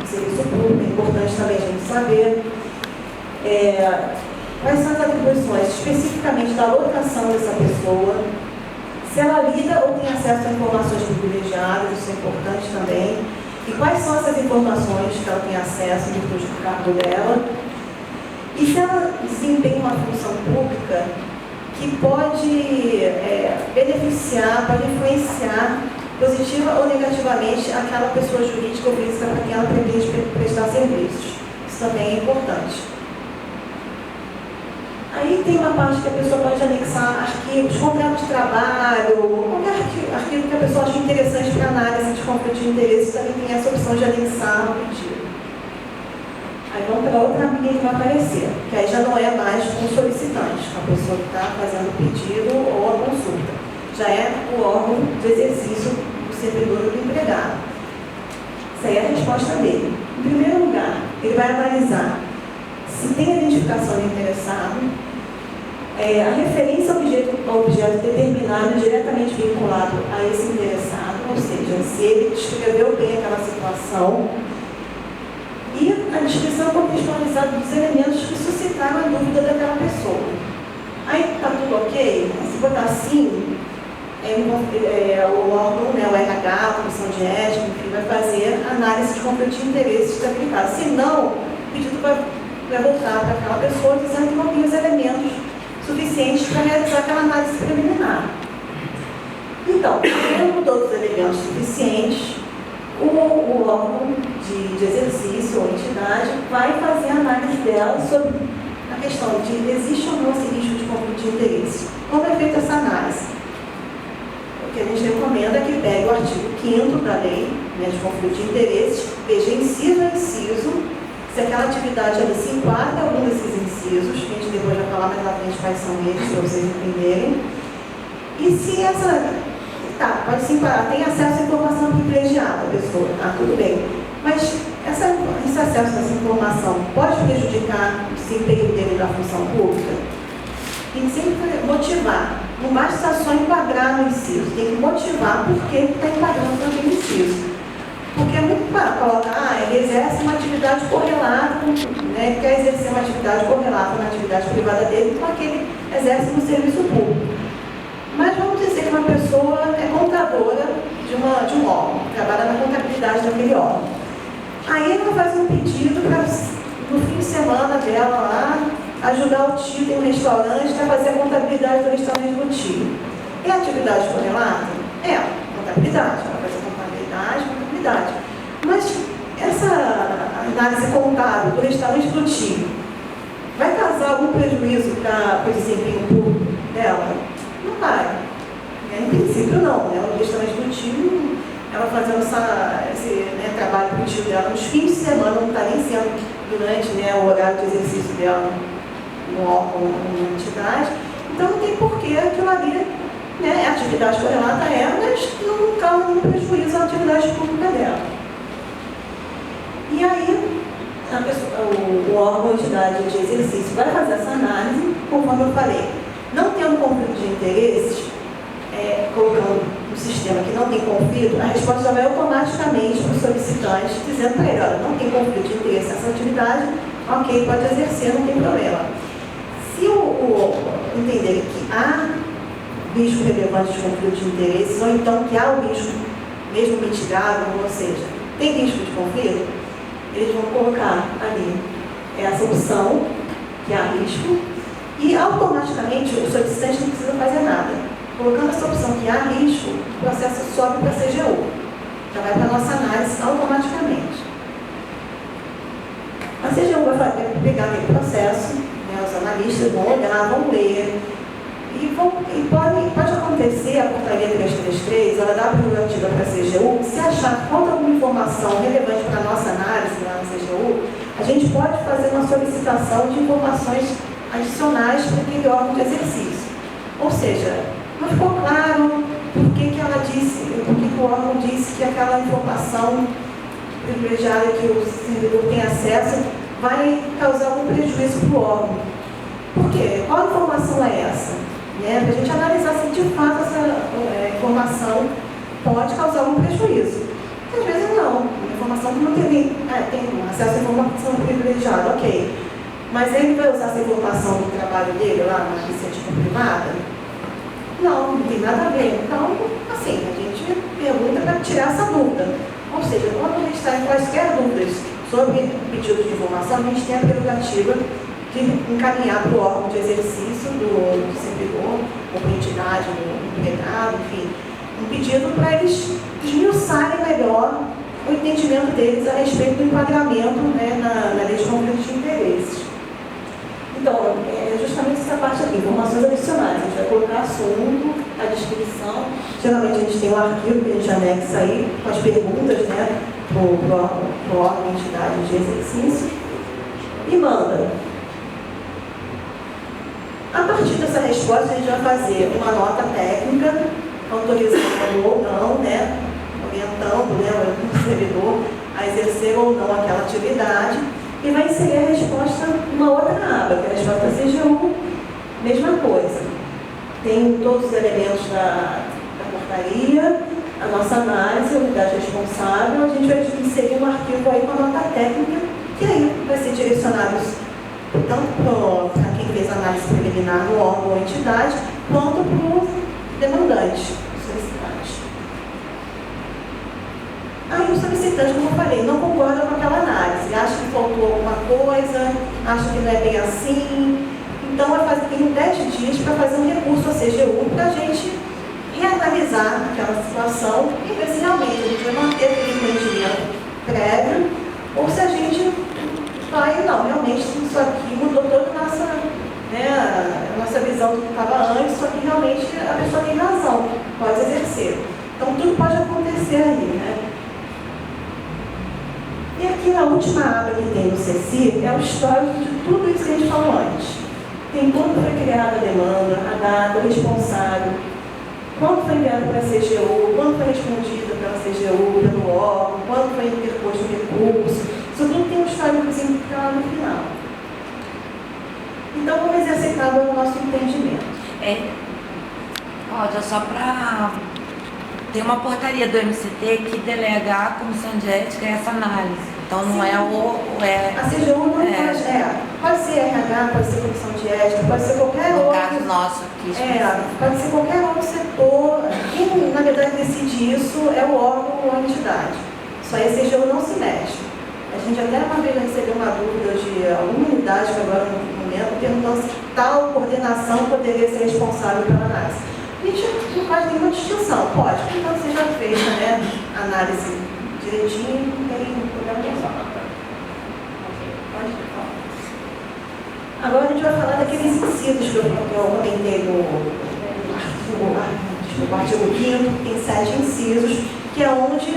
no serviço público, é importante também a gente saber. Quais são as atribuições especificamente da locação dessa pessoa, se ela lida ou tem acesso a informações privilegiadas, isso é importante também, e quais são essas informações que ela tem acesso em virtude do cargo dela, e se ela desempenha uma função pública que pode beneficiar, pode influenciar positiva ou negativamente aquela pessoa jurídica ou física para quem ela pretende prestar serviços. Isso também é importante. Aí tem uma parte que a pessoa pode anexar arquivos, contratos de trabalho, qualquer arquivo que a pessoa acha interessante para análise de conflito de interesse, também tem essa opção de anexar no pedido. Aí vamos para outra linha que vai aparecer, que aí já não é mais com o solicitante, a pessoa que está fazendo o pedido ou a consulta. Já é o órgão de exercício do servidor ou do empregado. Essa aí é a resposta dele. Em primeiro lugar, ele vai analisar se tem identificação do interessado, a referência ao objeto determinado diretamente vinculado a esse interessado, ou seja, se ele descreveu bem aquela situação, e a descrição contextualizada dos elementos que suscitaram a dúvida daquela pessoa. Aí está tudo ok? Se botar assim, o órgão, né, o RH, a comissão de ética, enfim, vai fazer análise de conflito de interesses daquele caso. Se não, o pedido vai voltar para aquela pessoa dizendo que não tem os elementos suficientes para realizar aquela análise preliminar. Então, tendo todos os elementos suficientes, o órgão de exercício ou entidade vai fazer a análise dela sobre a questão de existe ou não esse risco de conflito de interesse. Como é feita essa análise? O que a gente recomenda é que pegue o artigo 5º da lei, né, de conflito de interesses, veja inciso a inciso, se aquela atividade ali se enquadra em algum desses incisos, que a gente depois vai falar mais à frente quais são eles, para vocês entenderem. E se essa pode se enquadrar, tem acesso à informação privilegiada, a pessoa, tudo bem. Mas esse acesso a essa informação pode prejudicar o desempenho dele da função pública? Tem que sempre motivar. Não basta só enquadrar no inciso, tem que motivar por que está enquadrando naquele inciso. Porque é muito fácil colocar, ele exerce uma atividade correlata, né, quer exercer uma atividade correlata na atividade privada dele com a que ele exerce no serviço público. Mas vamos dizer que uma pessoa é contadora de um órgão, trabalha na contabilidade daquele órgão. Aí ela faz um pedido para, no fim de semana dela lá, ajudar o tio, tem um restaurante, para fazer a contabilidade do restaurante do tio. É atividade correlata? É, contabilidade. Ela faz a contabilidade. Mas essa análise contábil do restaurante do tio vai causar algum prejuízo para o desempenho público dela? Não vai. Em princípio, não. Né? O restaurante do tio, ela fazendo esse trabalho para o tio dela nos fins de semana, não está nem sendo durante, né, o horário de exercício dela no órgão, numa entidade. Então, não tem porquê aquilo ali, né, a atividade correlata mas não causa nenhum prejuízo à atividade pública dela. E aí, o órgão, a entidade de exercício vai fazer essa análise, conforme eu falei. Não tendo conflito de interesses, colocando no sistema que não tem conflito, a resposta já vai automaticamente para o solicitante, dizendo para ele, olha, não tem conflito de interesse nessa atividade, ok, pode exercer, não tem problema. Se entender que há risco relevante de conflito de interesses, ou então que há o risco mesmo mitigado, ou seja, tem risco de conflito, eles vão colocar ali essa opção que há risco, e automaticamente o solicitante não precisa fazer nada. Colocando essa opção que há risco, o processo sobe para a CGU. Já vai para a nossa análise automaticamente. A CGU vai pegar aquele processo, né, os analistas vão olhar, vão ler, e pode acontecer, a portaria 333, ela dá prerrogativa para a CGU, se achar que falta alguma informação relevante para a nossa análise lá na CGU, a gente pode fazer uma solicitação de informações adicionais para aquele órgão de exercício. Ou seja, não ficou claro por que o órgão disse que aquela informação privilegiada que o servidor tem acesso vai causar algum prejuízo para o órgão. Por quê? Qual informação é essa? Para a gente analisar se de fato essa informação pode causar algum prejuízo. Às vezes não. A informação que não tem acesso à informação privilegiada, ok. Mas ele vai usar essa informação no trabalho dele lá na iniciativa privada? Não tem nada a ver. Então, assim, a gente pergunta para tirar essa dúvida. Ou seja, quando a gente está em quaisquer dúvidas sobre pedido de informação, a gente tem a prerrogativa de encaminhar para o órgão de exercício do servidor, ou para a entidade, do empregado, enfim, um pedido para eles esmiuçarem melhor o entendimento deles a respeito do enquadramento, né, na lei de conflito de interesses. Então, é justamente essa parte aqui, informações adicionais. A gente vai colocar assunto, a descrição. Geralmente a gente tem um arquivo que a gente anexa aí com as perguntas, né, para o órgão, entidade de exercício, e manda. A partir dessa resposta, a gente vai fazer uma nota técnica, autorizando ou não, né, orientando, né, o servidor a exercer ou não aquela atividade, e vai inserir a resposta numa outra aba, que é a resposta CGU, mesma coisa. Tem todos os elementos da portaria, a nossa análise, a unidade responsável, a gente vai inserir um arquivo aí com a nota técnica, que aí vai ser direcionado tanto para quem fez a análise preliminar no órgão ou entidade, quanto para o demandante, o solicitante. Aí o solicitante, como eu falei, não concorda com aquela análise, acha que faltou alguma coisa, acha que não é bem assim, então tem 10 dias para fazer um recurso à CGU para a gente reanalisar aquela situação e ver se realmente a gente vai manter aquele entendimento prévio ou se a gente vai, não, realmente isso aqui mudou toda a nossa visão do que estava antes, só que realmente a pessoa tem razão, pode exercer. Então tudo pode acontecer aí, né? E aqui na última aba que tem no CECI é o histórico de tudo isso que a gente falou antes. Tem quando foi criada a demanda, a data, o responsável, quando foi enviado para a CGU, quando foi respondida pela CGU, pelo órgão, quando foi interposto o recurso. Isso tudo tem um históricozinho que fica lá no final. Então vamos exercitar o nosso entendimento. Cláudia, só para... Tem uma portaria do MCT que delega à Comissão de Ética essa análise. Então não é o... A CGU não faz... pode ser RH, pode ser Comissão de Ética, pode ser qualquer outro... No caso nosso aqui. Pode ser qualquer outro setor. Quem, na verdade, decide isso é o órgão ou a entidade. Só aí a CGU não se mexe. A gente até uma vez recebeu uma dúvida de alguma unidade, que agora não lembro, perguntando se tal coordenação poderia ser responsável pela análise. A gente não faz nenhuma distinção, pode, então seja feita, né, a análise direitinho, não tem problema nenhum. Pode falar. Agora a gente vai falar daqueles incisos que eu comentei no artigo 5º, tem 7 incisos, que é onde,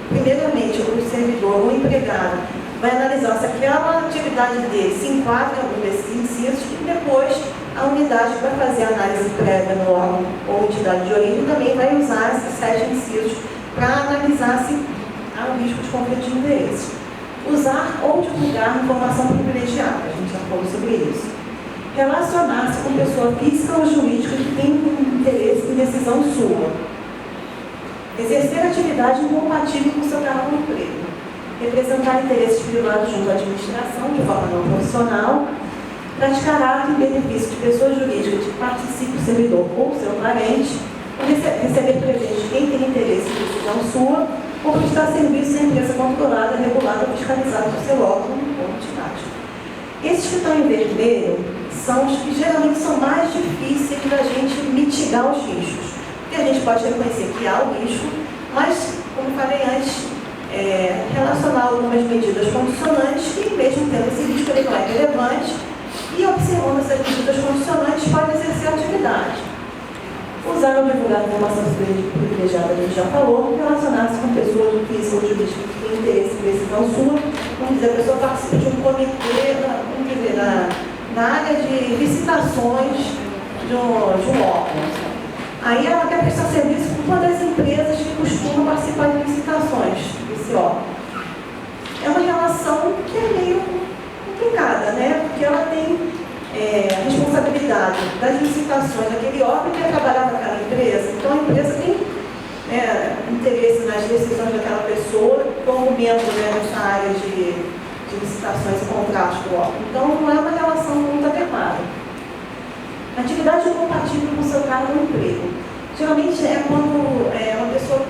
primeiramente, o servidor, o empregado, vai analisar se aquela atividade dele se enquadra em algum desses incisos e depois a unidade que vai fazer a análise prévia no órgão ou entidade de origem também vai usar esses 7 incisos para analisar se há um risco de conflito de interesses. Usar ou divulgar informação privilegiada, a gente já falou sobre isso. Relacionar-se com pessoa física ou jurídica que tem um interesse em decisão sua. Exercer atividade incompatível com o seu cargo no emprego. Representar interesses privados junto à administração de forma não profissional. Praticar ato em benefício de pessoa jurídica que participe do servidor ou seu parente. Receber presente de quem tem interesse em decisão sua. Ou prestar serviço à empresa controlada, regulada ou fiscalizada por seu órgão ou entidade. Esses que estão em vermelho são os que geralmente são mais difíceis da gente mitigar os riscos. Porque a gente pode reconhecer que há o risco, mas, como falei antes, relacionar algumas medidas condicionantes que, mesmo tendo esse risco, ele não é relevante, e observando essas medidas condicionantes pode exercer a atividade. Usar ou divulgar informação privilegiada, a gente já falou, relacionar-se com pessoas físicas ou jurídicas que têm interesse em decisão sua, vamos dizer, a pessoa participa de um comitê, vamos dizer, na área de licitações de um órgão. Aí ela quer prestar serviço com uma das empresas que costumam participar de licitações desse órgão. É uma relação que é meio complicada, né? Porque ela tem a responsabilidade das licitações daquele órgão que quer trabalhar com aquela empresa. Então a empresa tem interesse nas decisões daquela pessoa como membro nessa área de licitações e contratos do órgão. Então não é uma relação muito adequada. Atividade compatível com o seu cargo no emprego. Geralmente é quando uma pessoa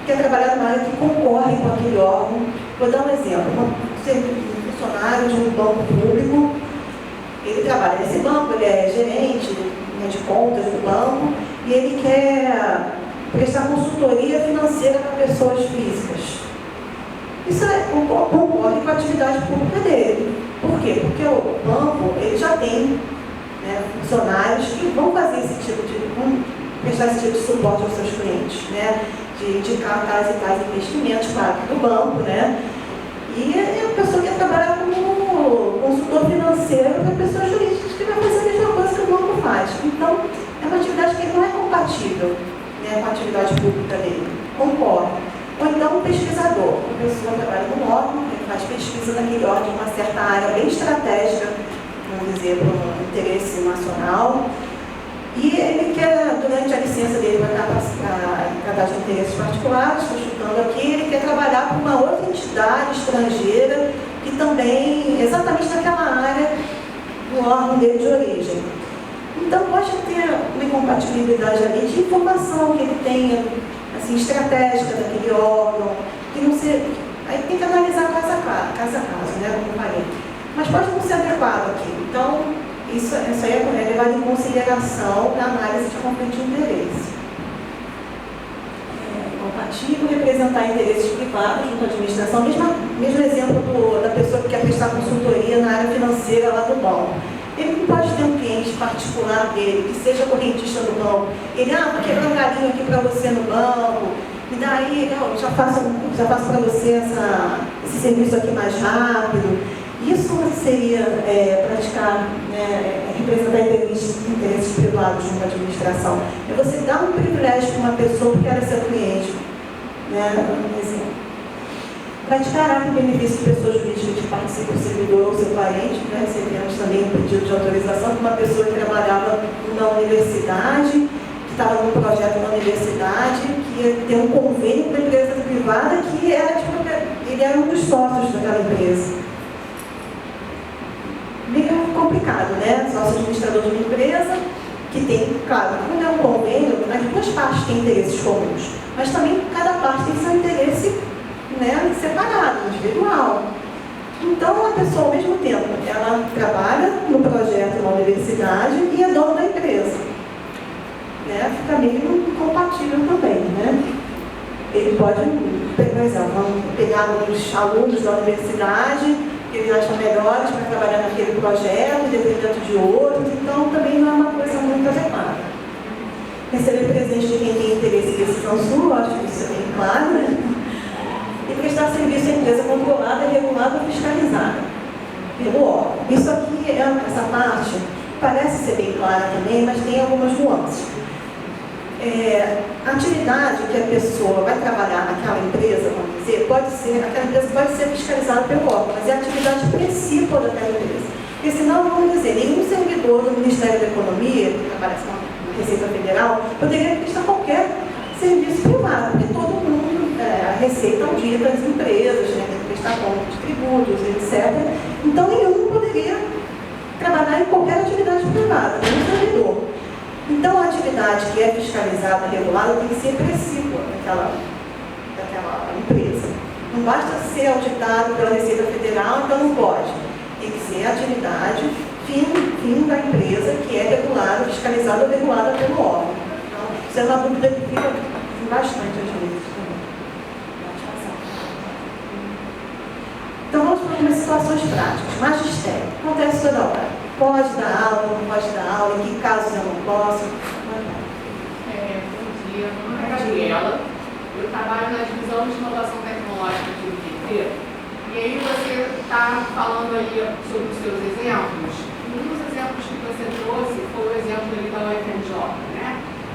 quer trabalhar numa área que concorre com aquele órgão. Vou dar um exemplo. Um funcionário de um banco público, ele trabalha nesse banco, ele é gerente de contas do banco e ele quer prestar consultoria financeira para pessoas físicas. Isso concorre com a atividade pública dele. Por quê? Porque o banco ele já tem funcionários que vão fazer vão prestar esse tipo de suporte aos seus clientes, de indicar tais e tais investimentos para o banco, E a pessoa quer trabalhar como consultor financeiro para pessoas jurídicas que vai fazer a mesma coisa que o banco faz. Então, é uma atividade que não é compatível com a atividade pública dele. Concorre. Ou então, um pesquisador. A pessoa trabalha num órgão, ele faz pesquisa naquele órgão de uma certa área bem estratégica, vamos dizer, para um interesse nacional. E ele quer, durante a licença dele para tratar de interesses particulares, estou chutando aqui, ele quer trabalhar com uma outra entidade estrangeira que também, exatamente naquela área, no órgão dele de origem. Então, pode ter uma incompatibilidade ali de informação que ele tenha, assim, estratégica daquele órgão, que não ser... Aí tem que analisar caso a caso, como eu falei. Mas pode não ser adequado aqui. Então, isso aí é levado em consideração na análise de conflito de interesse. Compatível, representar interesses privados junto à administração, mesmo exemplo da pessoa que quer prestar consultoria na área financeira lá do banco. Ele não pode ter um cliente particular dele, que seja correntista do banco. Ele, vou quebrar um galinho aqui para você no banco, e daí eu já faço para você esse serviço aqui mais rápido. Isso seria praticar, representar interesses privados junto à administração. É você dar um privilégio para uma pessoa porque ela é seu cliente. Praticar ato em benefício de pessoas jurídicas que participam do servidor ou seu parente. Recebemos também um pedido de autorização de uma pessoa que trabalhava numa universidade, que estava num projeto na universidade, que ia ter um convênio com uma empresa privada que era, ele era um dos sócios daquela empresa. Meio complicado, Sócio administrador de uma empresa que tem, claro, quando é um convênio, as duas partes têm interesses comuns, mas também cada parte tem seu interesse separado, individual. Então, a pessoa, ao mesmo tempo, ela trabalha no projeto na universidade e é dona da empresa. Fica meio incompatível também, Ele pode, por exemplo, pegar uns alunos da universidade que eles acham melhores para trabalhar naquele projeto, dependendo de outros, então também não é uma coisa muito adequada. Receber presente de quem tem interesse em decisão sua, acho que isso é bem claro, E prestar serviço à empresa controlada, regulada ou fiscalizada pelo órgão. Isso aqui, essa parte, parece ser bem clara também, mas tem algumas nuances. A atividade que a pessoa vai trabalhar naquela empresa, vamos dizer, aquela empresa pode ser fiscalizada pelo órgão, mas é a atividade principal daquela empresa. Porque senão, vamos dizer, nenhum servidor do Ministério da Economia, que trabalha com a Receita Federal, poderia prestar qualquer serviço privado, porque todo mundo, a Receita audita as empresas, tem que prestar conta de tributos, etc. Então, nenhum poderia trabalhar em qualquer atividade privada, nenhum servidor. Então, a atividade que é fiscalizada, regulada, tem que ser precípua daquela empresa. Não basta ser auditado pela Receita Federal, então não pode. Tem que ser atividade atividade fim da empresa, que é regulada, fiscalizada ou regulada pelo órgão. Então, isso é uma dúvida que fica bastante às vezes também. Então, vamos para algumas situações práticas. Magistério. Acontece toda hora. Pode dar aula, não pode dar aula, em que casos eu não posso. Bom dia, meu nome é Gabriela. Eu trabalho na divisão de inovação tecnológica aqui do IPT. E aí você está falando aí sobre os seus exemplos. Um dos exemplos que você trouxe foi o exemplo ali da UFRJ, né?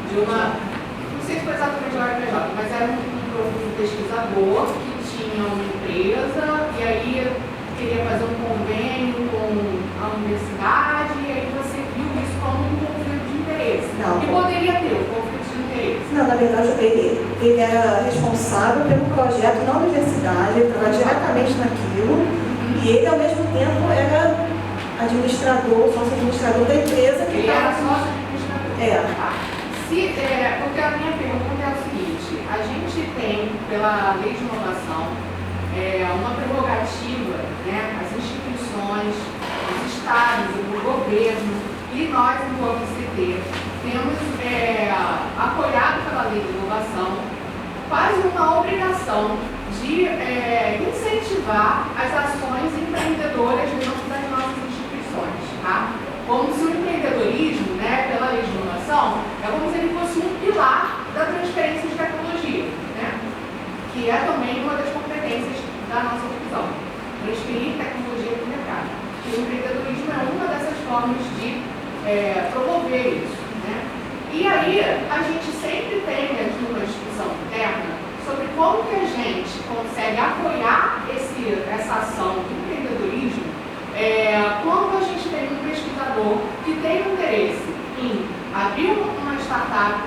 De uma, não sei se foi exatamente a UFRJ, mas era um pesquisador que tinha uma empresa e aí queria fazer um convênio com a universidade e aí você viu isso como um conflito de interesse. Não. E poderia ter um conflito de interesse. Não, na verdade, ele era responsável pelo projeto na universidade, ele estava diretamente naquilo, e ele, ao mesmo tempo, era administrador, sócio-administrador da empresa que Ele era estava... sócio-administrador. Porque a minha pergunta é o seguinte: a gente tem, pela lei de inovação, uma prerrogativa, né, as instituições, os estados, o governo e nós, enquanto CT, temos apoiado pela lei de inovação, quase uma obrigação de incentivar as ações empreendedoras dentro das nossas instituições, tá? Como se o empreendedorismo, né, pela lei de inovação, é como se ele fosse um pilar da transferência de tecnologia, né? Que é também uma das competências da nossa divisão, transferir tecnologia para o mercado. E o empreendedorismo é uma dessas formas de promover isso, né? E aí, a gente sempre tem dentro de uma discussão interna sobre como que a gente consegue apoiar essa ação do empreendedorismo quando a gente tem um pesquisador que tem interesse em abrir uma startup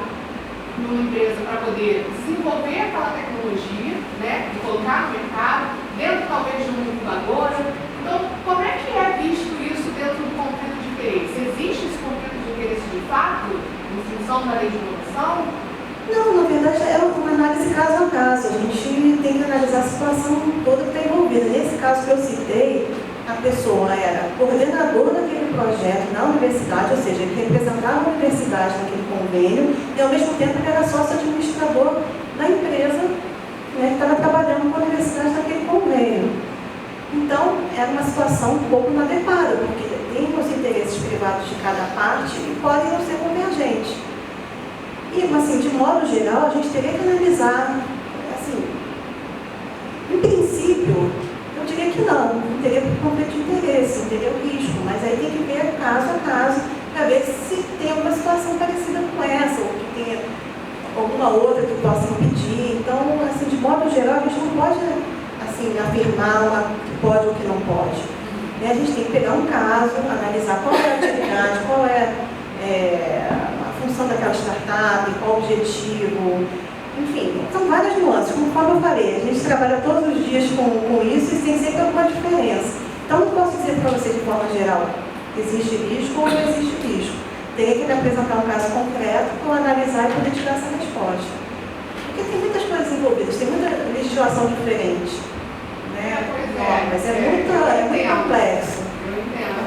numa empresa para poder desenvolver aquela tecnologia, né, e colocar no mercado, dentro talvez de uma incubadora. Então, como é que é visto isso dentro do conflito de interesse? Existe esse conflito de interesse de fato, em função da lei de inovação? Não, na verdade, é uma análise caso a caso. A gente tem que analisar a situação toda que está envolvida. Nesse caso que eu citei, a pessoa era coordenadora daquele projeto na universidade, ou seja, ele representava a universidade naquele convênio, e ao mesmo tempo ele era sócio-administrador da empresa, né, que estava trabalhando com a universidade naquele convênio. Então, era uma situação um pouco inadequada, porque tem os interesses privados de cada parte e podem não ser convergentes. E, assim, de modo geral, a gente teria que analisar, assim, em princípio, eu diria que não teria conflito de interesse, não teria o risco, mas aí tem que ver caso a caso para ver se tem alguma situação parecida com essa, ou que tenha alguma outra que possa impedir. Então, assim, de modo geral, a gente não pode, assim, afirmar o que pode ou o que não pode. A gente tem que pegar um caso, analisar qual é a atividade, qual é a função daquela startup, qual o objetivo. Enfim, são várias nuances. Como eu falei, a gente trabalha todos os dias com isso e tem sempre alguma diferença. Então, não posso dizer para você de forma geral, existe risco ou não existe risco. Teria que me apresentar um caso concreto para eu analisar e poder te dar essa resposta. Porque tem muitas coisas envolvidas, tem muita legislação diferente. Né? Mas é muito complexo. Eu entendo.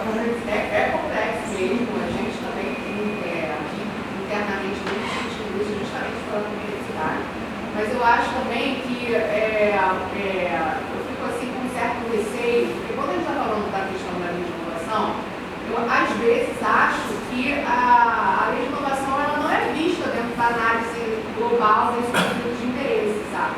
É complexo mesmo. A gente também tem aqui internamente muito discutido isso justamente falando de universidade. Mas eu acho também que eu fico assim com um certo receio, porque quando a gente está falando da questão da lei de inovação, eu às vezes acho que a lei de inovação ela não é vista dentro da análise global desse conflito de interesse, sabe?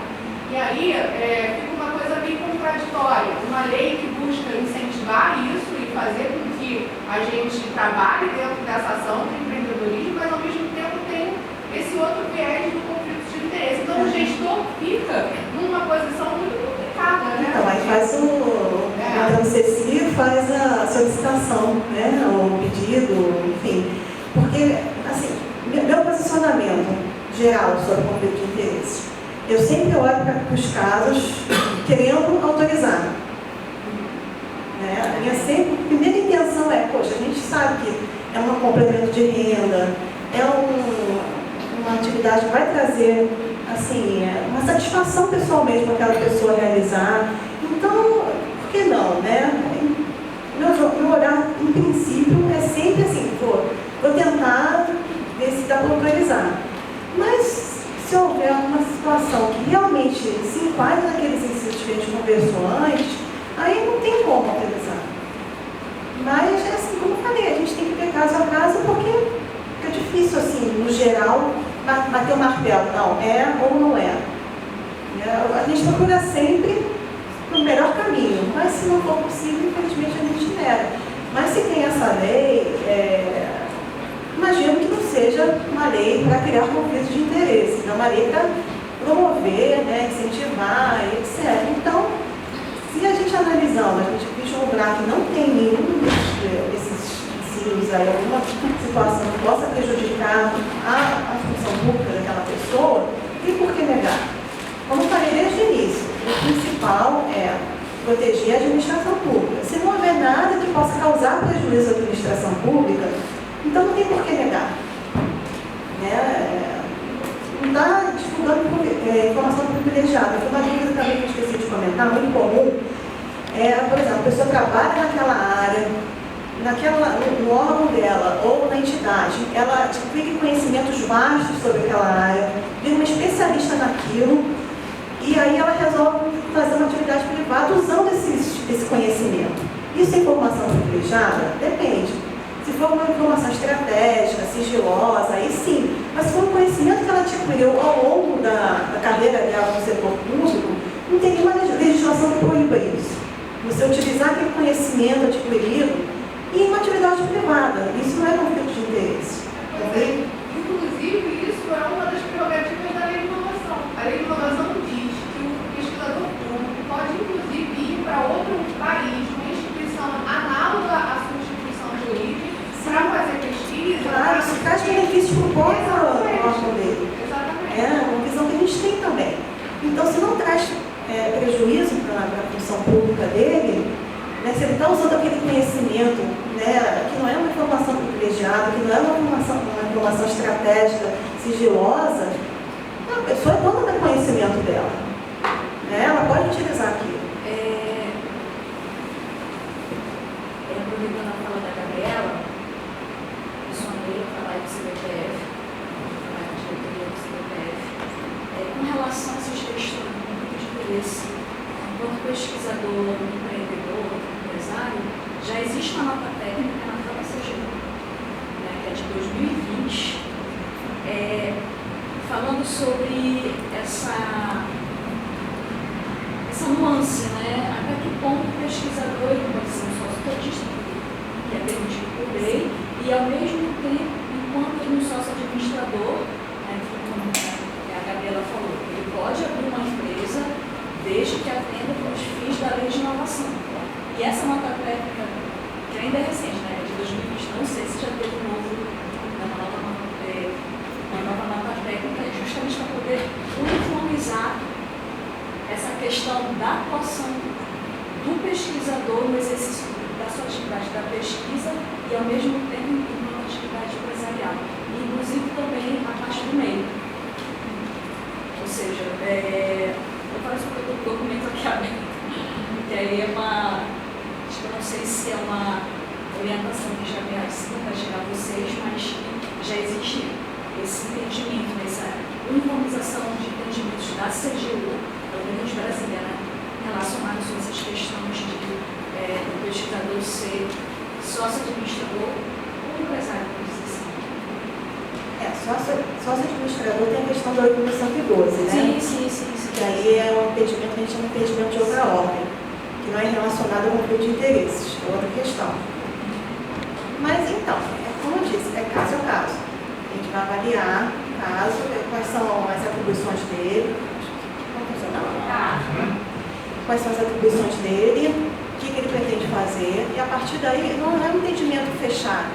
E aí fica uma coisa meio contraditória, uma lei que busca incentivar isso e fazer com que a gente trabalhe dentro dessa ação de empreendedorismo, mas ao mesmo tempo tem esse outro viés do conflito de interesse. Então o gestor fica numa posição muito complicada, né? Então, aí faz o CECI faz a solicitação, né? O pedido, enfim. Porque, assim, meu posicionamento geral sobre o conflito de interesse, eu sempre olho para os casos querendo autorizar. Né? A minha primeira intenção é, poxa, a gente sabe que é um complemento de renda, é uma atividade que vai trazer, assim, uma satisfação pessoal mesmo para aquela pessoa realizar. Então, por que não, né? Meu olhar princípio, é sempre assim, vou tentar ver se dá para localizar. Mas, se houver uma situação que realmente se enquadra naqueles incisos que a gente conversou antes, aí não tem como localizar. Mas, é assim, como eu falei, a gente tem que ver caso a caso, porque é difícil, assim, no geral, bater o martelo. Não, é ou não é. A gente procura sempre o melhor caminho, mas se não for possível, infelizmente a gente nega. Mas se tem essa lei, imagino que não seja uma lei para criar conflitos de interesse, é uma lei para promover, né, incentivar, etc. Então, se a gente analisando, a gente vislumbrar que não tem nenhum desses incisos aí, alguma situação que possa prejudicar a função pública daquela pessoa, tem por que negar. Como eu falei desde o início, o principal é proteger a administração pública. Se não houver nada que possa causar prejuízo à administração pública, então não tem por que negar. Não está divulgando informação privilegiada. Foi uma dúvida também que eu esqueci de comentar, muito comum. Por exemplo, a pessoa trabalha naquela área, no órgão dela ou na entidade, ela adquire conhecimentos vastos sobre aquela área, vira uma especialista naquilo, e aí ela resolve fazer uma atividade privada usando esse conhecimento. Isso é informação privilegiada? Depende. Se for uma informação estratégica, sigilosa, aí sim. Mas se for um conhecimento que ela adquiriu ao longo da carreira dela no setor público, não tem nenhuma legislação que proíba isso. Você utilizar aquele conhecimento adquirido em uma atividade privada. Isso não é conflito de interesse. Okay? Inclusive, isso é uma das prerrogativas da Lei de Inovação. A Lei de Inovação diz que o pesquisador público pode, inclusive, ir para outro país, uma instituição análoga à sua instituição de origem, para fazer pesquisa. Claro, isso traz benefício para o próprio órgão dele. Exatamente. É uma visão que a gente tem também. Então, se não traz prejuízo para a função pública dele, né, se ele está usando aquele conhecimento, né, que não é uma informação privilegiada, que não é uma informação estratégica, sigilosa, a pessoa é dona do conhecimento dela. Né, ela pode utilizar aquilo. Aproveitando a fala da Gabriela, eu sou André, trabalho do CBPF, trabalho na diretoria do CBPF. Com relação a essas questões de conflito de interesse, enquanto pesquisador, empreendedor, empresário, já existe uma nota técnica na própria CGU, né, que é de 2020, falando sobre essa nuance, né? Até que ponto o pesquisador pode ser um sócio-cotista, que é permitido por lei, e ao mesmo tempo, enquanto um sócio-administrador, né, como a Gabriela falou, ele pode abrir uma empresa desde que atenda para os fins da Lei de Inovação. E essa nota técnica, que ainda é recente, né, é de 2020, não sei se já teve uma nova nota técnica, justamente para poder uniformizar essa questão da atuação do pesquisador no exercício da sua atividade da pesquisa e, ao mesmo tempo, uma atividade empresarial. E, inclusive, também a parte do meio. Ou seja, eu faço um documento aqui aberto, que aí é uma... Acho que eu não sei se é uma orientação que já vai chegar a vocês, mas já existe esse entendimento, essa uniformização de entendimentos da CGU, pelo menos brasileira, relacionados a essas questões de do pesquisador ser sócio-administrador ou empresário, por dizer assim. Sócio-administrador tem a questão da 8.112, né? Sim. Que aí é um impedimento, a gente chama de impedimento de outra ordem, que não é relacionado ao conflito de interesses, é outra questão. Mas então, como eu disse, é caso a caso. A gente vai avaliar o caso, quais são as atribuições dele. Quais são as atribuições dele, o que ele pretende fazer, e a partir daí não é um entendimento fechado.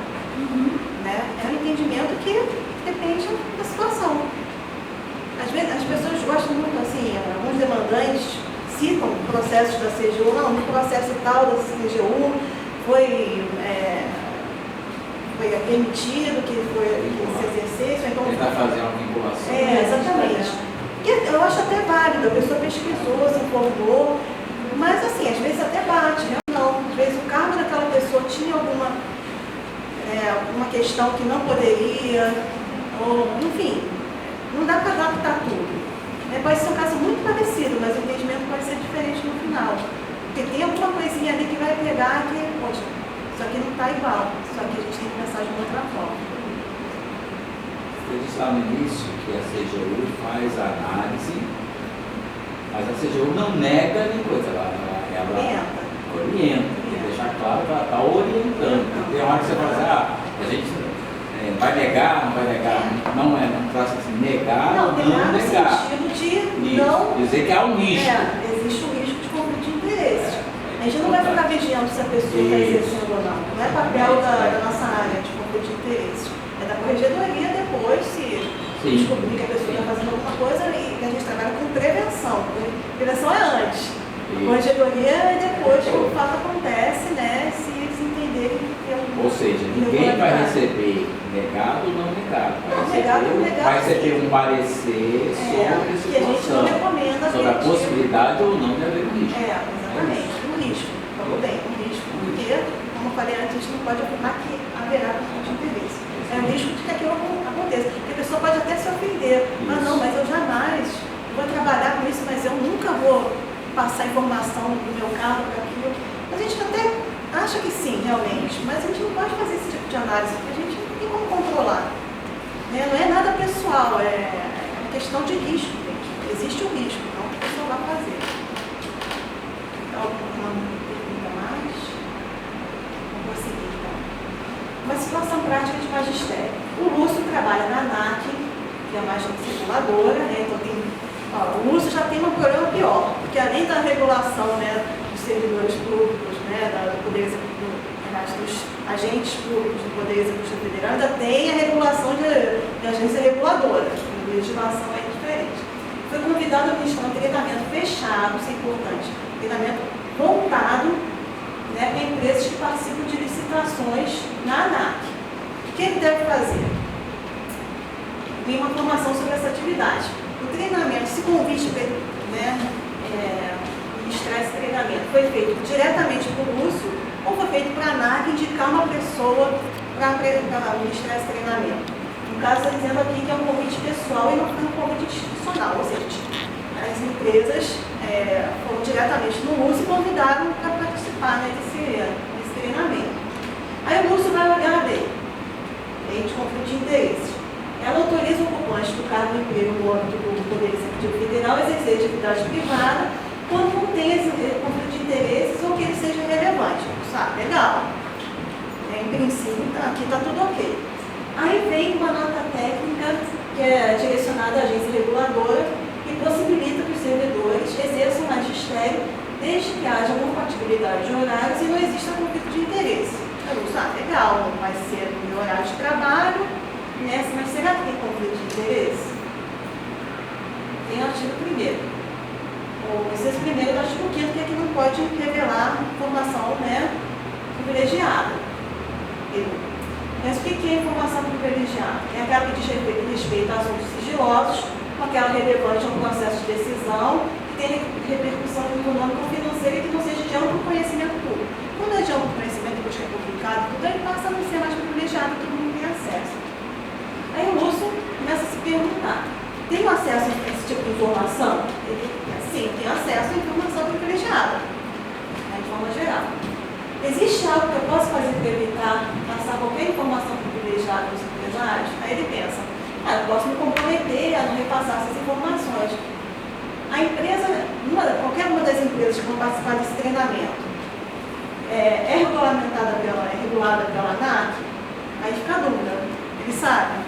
Né? É um entendimento que depende da situação. Às vezes as pessoas gostam muito, assim, alguns demandantes citam processos da CGU, não, no processo tal da CGU foi permitido que se exercesse. Então, ele está fazendo uma vinculação. Exatamente. Eu acho até válido, a pessoa pesquisou, se informou, mas assim, às vezes até bate, né? Não, às vezes o cargo daquela pessoa tinha alguma questão que não poderia, ou, enfim, não dá para adaptar tudo. Pode ser um caso muito parecido, mas o entendimento pode ser diferente no final. Porque tem alguma coisinha ali que vai pegar que, poxa, isso aqui não está igual, só que a gente tem que pensar de uma outra forma. Você disse lá no início que a CGU faz a análise, mas a CGU não nega nem coisa, ela orienta, tem que deixar claro que ela está orientando. Tem hora que você fala assim, a gente vai negar, não vai negar, não é, não trata assim, negar ou não negar. No sentido de Isso, não... dizer que há um risco. Existe um risco de conflito de interesse. A gente não vai ficar vigiando se a pessoa está exercendo ou não. Não é papel da nossa área de conflito de interesse. É da corregedoria depois, se descobrir que a pessoa está fazendo alguma coisa, e a gente trabalha com prevenção. Prevenção é antes. A corregedoria é depois que o fato acontece, né? Se eles entenderem que é um... Ou seja, ninguém vai receber negado ou não negado. Vai receber um parecer sobre a situação. Que a gente não recomenda. Sobre a possibilidade ou não de haver um risco. Exatamente. Um risco. Falou bem, um risco. Porque, como eu falei antes, a gente não pode afirmar que haverá conflito de interesse. É o risco de que aquilo aconteça. Porque a pessoa pode até se ofender. Ah, não, mas eu jamais vou trabalhar com isso, mas eu nunca vou passar informação do meu carro para aquilo. A gente até acha que sim, realmente, mas a gente não pode fazer esse tipo de análise, porque a gente não tem como controlar. Não é nada pessoal, é uma questão de risco. Existe um risco, então a pessoa vai fazer. Alguma pergunta mais? Vamos prosseguir, então. Uma situação prática de magistério. O Lúcio trabalha na ANAC, que é uma agência reguladora, então o Lúcio já tem um problema pior, porque além da regulação, dos servidores públicos, do Poder Executivo, dos agentes públicos do Poder Executivo Federal, ainda tem a regulação de agência reguladora, a legislação é diferente. Foi convidado a ministrar um treinamento fechado, isso é importante, treinamento voltado para empresas que participam de licitações na ANAC. O que ele deve fazer? Tem uma formação sobre essa atividade. O treinamento, esse convite ministrar esse treinamento, foi feito diretamente para o Lúcio ou foi feito para a ANAC indicar uma pessoa para ministrar esse treinamento? No caso, está dizendo aqui que é um convite pessoal e não foi um convite institucional, ou seja, as empresas foram diretamente no Lúcio e convidaram para participar desse treinamento. Aí o Lúcio vai olhar bem, lei de conflito de interesse. Ela autoriza o ocupante do cargo de emprego no âmbito do Poder Executivo Federal a exercer atividade privada quando não tem esse conflito de interesses ou que ele seja relevante. Legal. Em princípio, aqui está tudo ok. Aí vem uma nota técnica que é direcionada à agência reguladora e possibilita que os servidores exerçam magistério desde que haja compatibilidade de horários e não exista conflito de interesse. Legal, não vai ser no meu horário de trabalho, mas será que tem conflito de interesse? Tem o artigo 1º. Esse primeiro do artigo 5º, que é que não pode revelar informação privilegiada. Mas o que é informação privilegiada? É aquela que diz respeito a assuntos sigilosos, com aquela relevante a um processo de decisão, que tem repercussão econômica ou financeira e que não seja de amplo conhecimento público. Quando é de amplo conhecimento, depois que é publicado, tudo ele passa a não ser mais privilegiado, todo mundo tem acesso. Aí o Lúcio começa a se perguntar, tem acesso a esse tipo de informação? Sim, tem acesso à informação privilegiada, de forma geral. Existe algo que eu posso fazer para evitar passar qualquer informação privilegiada aos empresários? Aí ele pensa, eu posso me comprometer a não repassar essas informações. A empresa, qualquer uma das empresas que vão participar desse treinamento, é regulada pela ANAC? Aí fica a dúvida. Ele sabe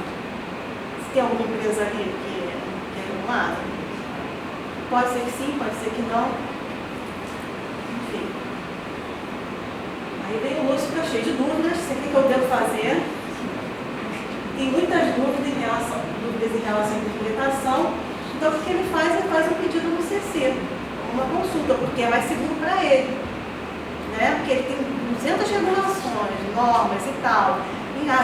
se tem alguma empresa ali que é regulada? Pode ser que sim, pode ser que não. Enfim. Aí vem o Lúcio, fica cheio de dúvidas, sei o que eu devo fazer. Tem muitas dúvidas em relação à interpretação. Então o que ele faz? Ele faz um pedido no CC, uma consulta, porque é mais seguro para ele. Porque ele tem 200 regulações, normas e tal.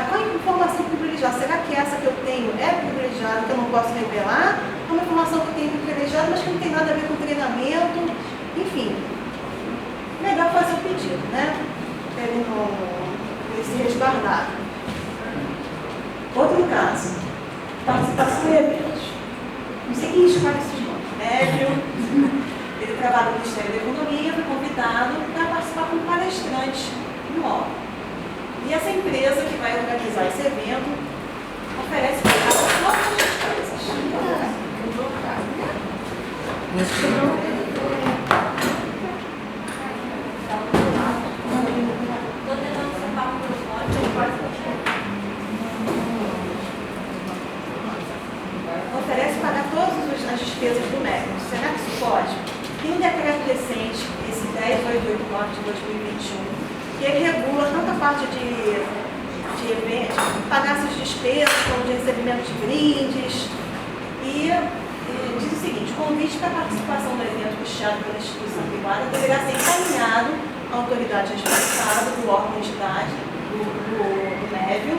Qual é a informação privilegiada? Será que essa que eu tenho é privilegiada, que eu não posso revelar? É uma informação que eu tenho privilegiada, mas que não tem nada a ver com treinamento. Enfim, melhor fazer o pedido, para ele não se resguardar. caso, participação em eventos. Não sei quem escolhe esses nomes. Médio, ele trabalha no Ministério da Economia, foi convidado para participar como palestrante no órgão. E essa empresa que vai organizar esse evento oferece para todas as despesas. Oferece pagar todas as despesas do MEC. Será que isso pode? Tem um decreto recente, esse 10.889 de 2021, que ele regula tanto a parte de eventos, pagar essas despesas, como de recebimento de brindes, e diz o seguinte: o convite para a participação do evento puxado pela instituição privada deverá ser encaminhado à autoridade responsável do órgão de entidade, do MEVIO,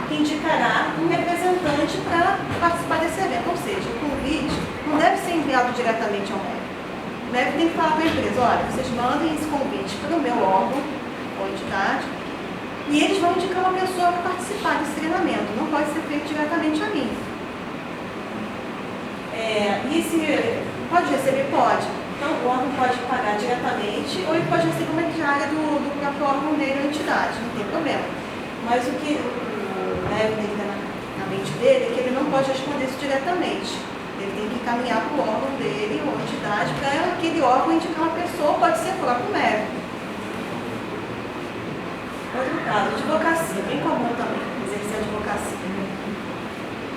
que indicará um representante para participar desse evento. Ou seja, o convite não deve ser enviado diretamente ao MEVIO. O MEVIO tem que falar para a empresa: olha, vocês mandem esse convite para o meu órgão ou entidade, e eles vão indicar uma pessoa para participar desse treinamento. Não pode ser feito diretamente a mim. E se pode receber? Pode. Então o órgão pode pagar diretamente ou ele pode receber uma diária do próprio órgão dele ou entidade, não tem problema. Mas o que o MEVIO tem que ter na mente dele é que ele não pode responder isso diretamente. Ele tem que encaminhar para o órgão dele ou entidade para aquele órgão indicar uma pessoa, pode ser o próprio MEVIO. Outro caso, advocacia, bem comum também, exercer advocacia.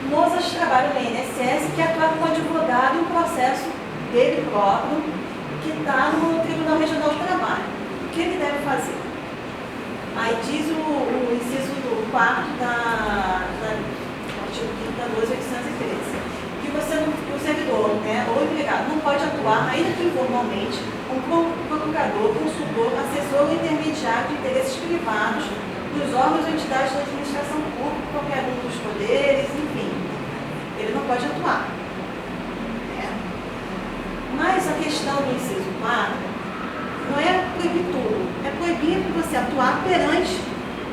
Moças trabalham na INSS que atua como advogado em um processo dele próprio que está no Tribunal Regional do Trabalho. O que ele deve fazer? Aí diz o inciso do 4 do artigo 32.813, que o servidor, ou o empregado não pode atuar, ainda que informalmente, como procurador, consultor, assessor ou intermediário de interesses privados dos órgãos ou entidades da administração pública, qualquer um dos poderes, enfim. Ele não pode atuar. Mas a questão do inciso 4 não é proibir tudo, é proibir você atuar perante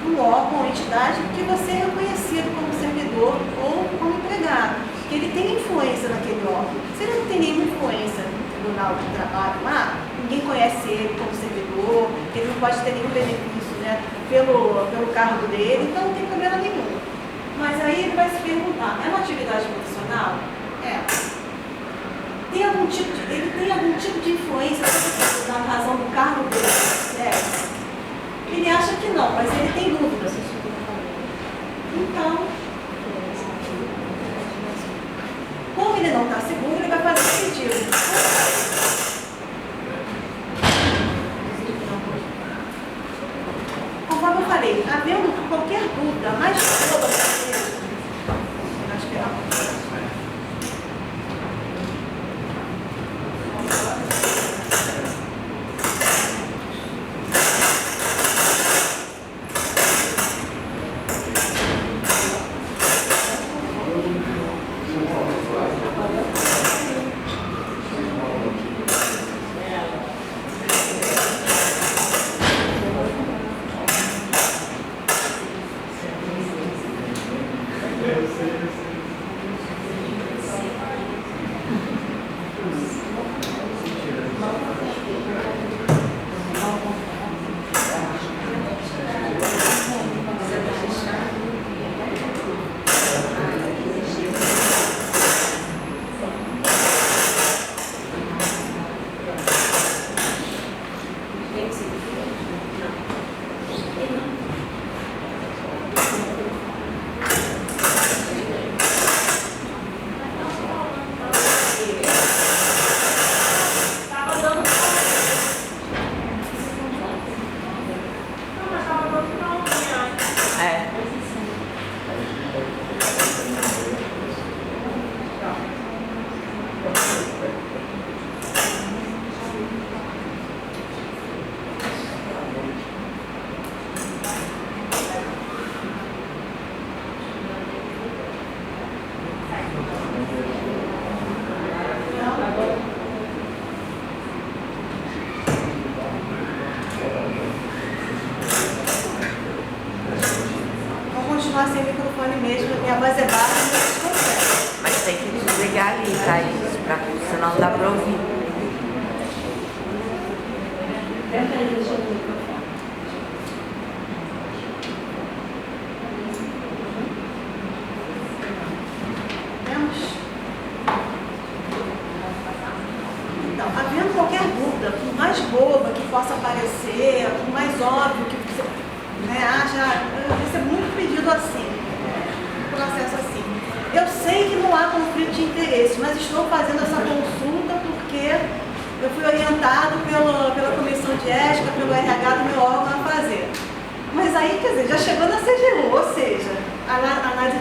um órgão ou entidade que você é reconhecido como servidor ou como empregado, que ele tem influência naquele órgão. Se ele não tem nenhuma influência no Tribunal do Trabalho lá, ninguém conhece ele como servidor, ele não pode ter nenhum benefício, pelo cargo dele, então não tem problema nenhum. Mas aí ele vai se perguntar: é uma atividade profissional? Ele tem algum tipo de influência na razão do cargo dele? Ele acha que não, mas ele tem dúvidas. Então, como ele não está seguro, ele vai fazer o pedido. Conforme eu falei, havendo qualquer dúvida, mais toda você, vai esperar um pouco. falar sem microfone mesmo, minha voz é baixa, não se consegue. Mas tem que desligar ali, Thaís, senão não dá para ouvir. Então, havendo qualquer dúvida, por mais boba que possa parecer, por mais óbvio que você acha, eu recebo muito pedido assim, processo assim. Eu sei que não há conflito de interesse, mas estou fazendo essa consulta porque eu fui orientado pela comissão de ética, pelo RH do meu órgão a fazer. Mas aí, quer dizer, já chegou na CGU, ou seja, a análise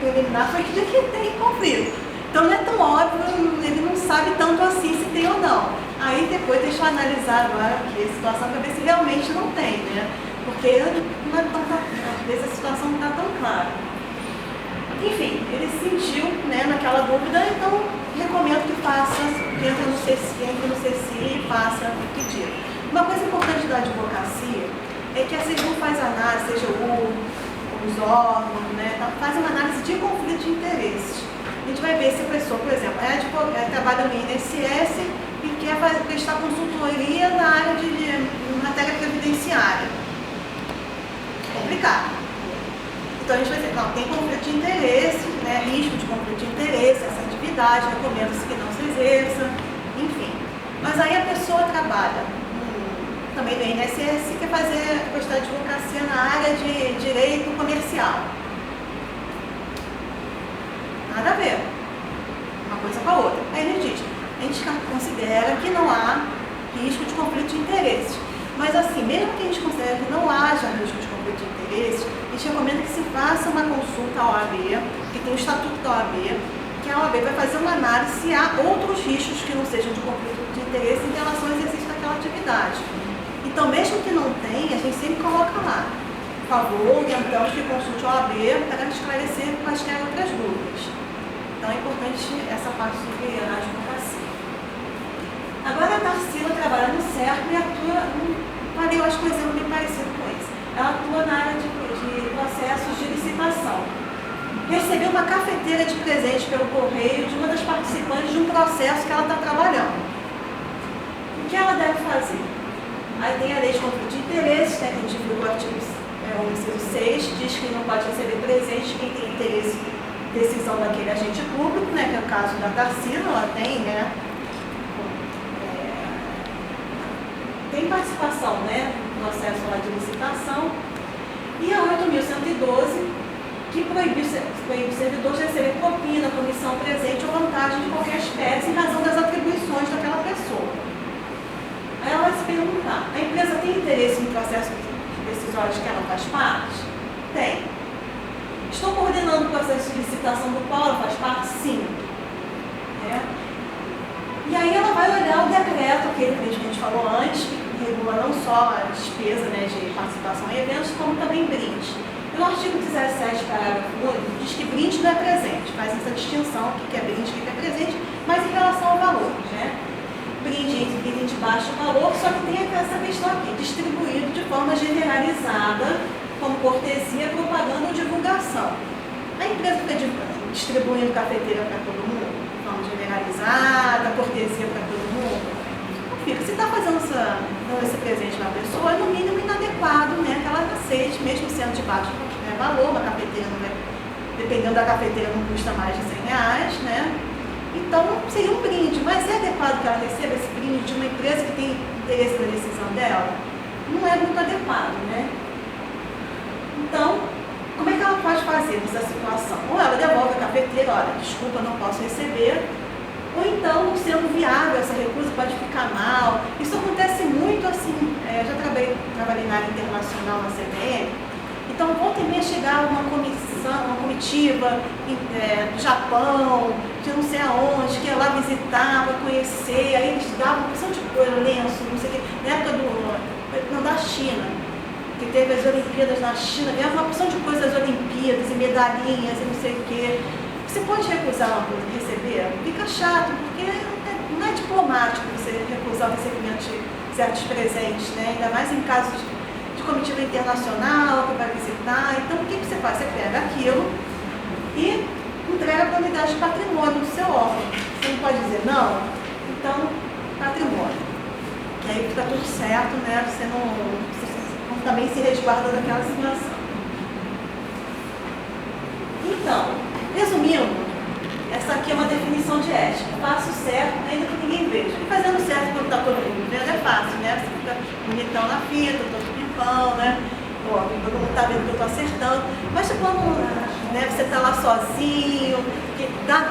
preliminar foi que tem conflito. Então não é tão óbvio, ele não sabe tanto assim se tem ou não. Aí depois deixa eu analisar agora aqui a situação para ver se realmente não tem, né? Porque não é tão, às vezes a situação não está tão clara. Enfim, ele sentiu, né, naquela dúvida, então recomendo que faça, que entre no CECI e faça o pedido. Uma coisa importante da advocacia é que a CGU faz análise, CGU, os órgãos, né, faz uma análise de conflito de interesses. A gente vai ver se a pessoa, por exemplo, trabalha no INSS e quer prestar consultoria na área de matéria previdenciária. Complicado. Então a gente vai dizer, não, tem conflito de interesse, né, risco de conflito de interesse, essa atividade, recomenda-se que não se exerça, enfim. Mas aí a pessoa trabalha também no INSS e quer prestar advocacia na área de direito comercial. Nada a ver uma coisa com a outra. Aí ele diz, a gente considera que não há risco de conflito de interesse. Mas assim, mesmo que a gente considere que não haja risco de conflito de interesse, a gente recomenda que se faça uma consulta à OAB, que tem o estatuto da OAB, que a OAB vai fazer uma análise se há outros riscos que não sejam de conflito de interesse em relação ao exercício daquela atividade. Então, mesmo que não tenha, a gente sempre coloca lá. Por favor, orientamos que consulte a OAB para esclarecer quaisquer outras dúvidas. Então é importante essa parte sobre a advocacia. Agora a Tarsila trabalha no CERP e atua, eu acho que o exemplo bem parecido com esse. Ela atua na área de processos de licitação. Recebeu uma cafeteira de presente pelo correio de uma das participantes de um processo que ela está trabalhando. O que ela deve fazer? Aí tem a lei de conflito de interesses, né, que a gente viu o artigo o inciso 6, diz que não pode receber presente quem tem interesse em decisão daquele agente público, né, que é o caso da Tarsila, ela tem, né, tem participação, né, no processo lá de licitação, e a 8.112, que proíbe o servidor de receber propina, comissão, presente ou vantagem de qualquer espécie em razão das atribuições daquela pessoa. Aí ela vai se perguntar, a empresa tem interesse no processo decisório que ela faz parte? Tem. Estou coordenando o processo de licitação do qual ela faz parte? Sim. E aí ela vai olhar o decreto, aquele que a gente falou antes, que regula não só a despesa, né, de participação em eventos, como também brinde. E no artigo 17, parágrafo único, diz que brinde não é presente, faz essa distinção, o que é brinde e o que é presente, mas em relação ao valor, né? Brinde de baixo valor, só que tem essa questão aqui, distribuído de forma generalizada, como cortesia, propaganda ou divulgação. A empresa fica distribuindo cafeteira para todo mundo, de forma generalizada, cortesia para todo mundo. Não fica. Se está fazendo esse presente para a pessoa, é no mínimo inadequado, né, que ela aceite, mesmo sendo de baixo valor, uma cafeteira, dependendo da cafeteira, não custa mais de R$100, né? Então, seria um brinde, mas é adequado que ela receba esse brinde de uma empresa que tem interesse na decisão dela? Não é muito adequado, né? Então, como é que ela pode fazer nessa situação? Ou ela devolve a cafeteira, olha, desculpa, não posso receber, ou então, não sendo viável essa recusa, pode ficar mal. Isso acontece muito assim, já trabalhei na área internacional na CBN, então volta e meia chegava uma comitiva do Japão, de não sei aonde, que ia lá visitar, para conhecer, aí eles davam uma porção de coisa, lenço, não sei o quê, na época da China, que teve as Olimpíadas na China, ganhava uma porção de coisas das Olimpíadas e medalhinhas e não sei o quê. Você pode recusar uma coisa e receber? Fica chato, porque não é diplomático você recusar o recebimento de certos presentes, né? Ainda mais em casos de comitiva internacional que vai visitar. Então, o que você faz? Você pega tudo certo, né? Você também se resguarda daquela situação. Então, resumindo, essa aqui é uma definição de ética. Faço certo ainda que ninguém veja. E fazendo certo quando está todo mundo vendo é fácil, né? Você fica bonitão na fita, todo pimpão, né? Ó, todo mundo está vendo que eu estou acertando. Mas quando você está lá sozinho, que dá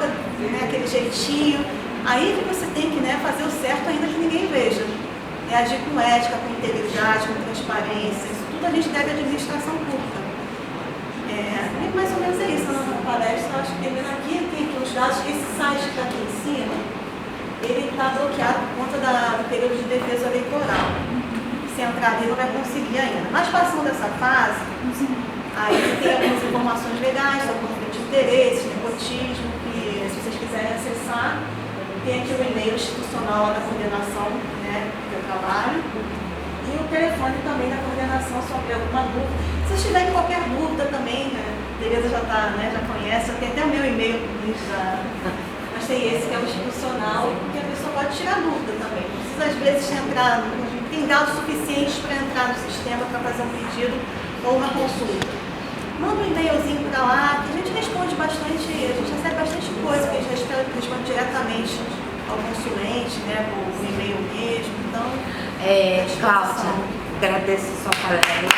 aquele jeitinho, aí que você tem que fazer o certo ainda que ninguém veja. É agir com ética, com integridade, com transparência. Isso tudo a gente deve à administração pública. E mais ou menos é isso na palestra. Acho que termina aqui, tem aqui os dados. Esse site que está aqui em cima, ele está bloqueado por conta do período de defesa eleitoral. Se entrar ali não vai conseguir ainda. Mas passando dessa fase, aí tem algumas informações legais sobre conflito de interesse, nepotismo, que se vocês quiserem acessar, tem aqui o e-mail institucional lá da coordenação, que eu trabalho, e o telefone também da coordenação se houver alguma dúvida. Se vocês tiverem qualquer dúvida também, Tereza já conhece, eu tenho até o meu e-mail, mas tem esse que é o institucional, que a pessoa pode tirar dúvida também. Não precisa às vezes entrar, tem dados suficientes para entrar no sistema para fazer um pedido ou uma consulta. Manda um e-mailzinho para lá, que a gente responde bastante, a gente recebe bastante coisa, que a gente responde diretamente ao consulente, por e-mail mesmo. Então, Cláudia, agradeço a sua palestra.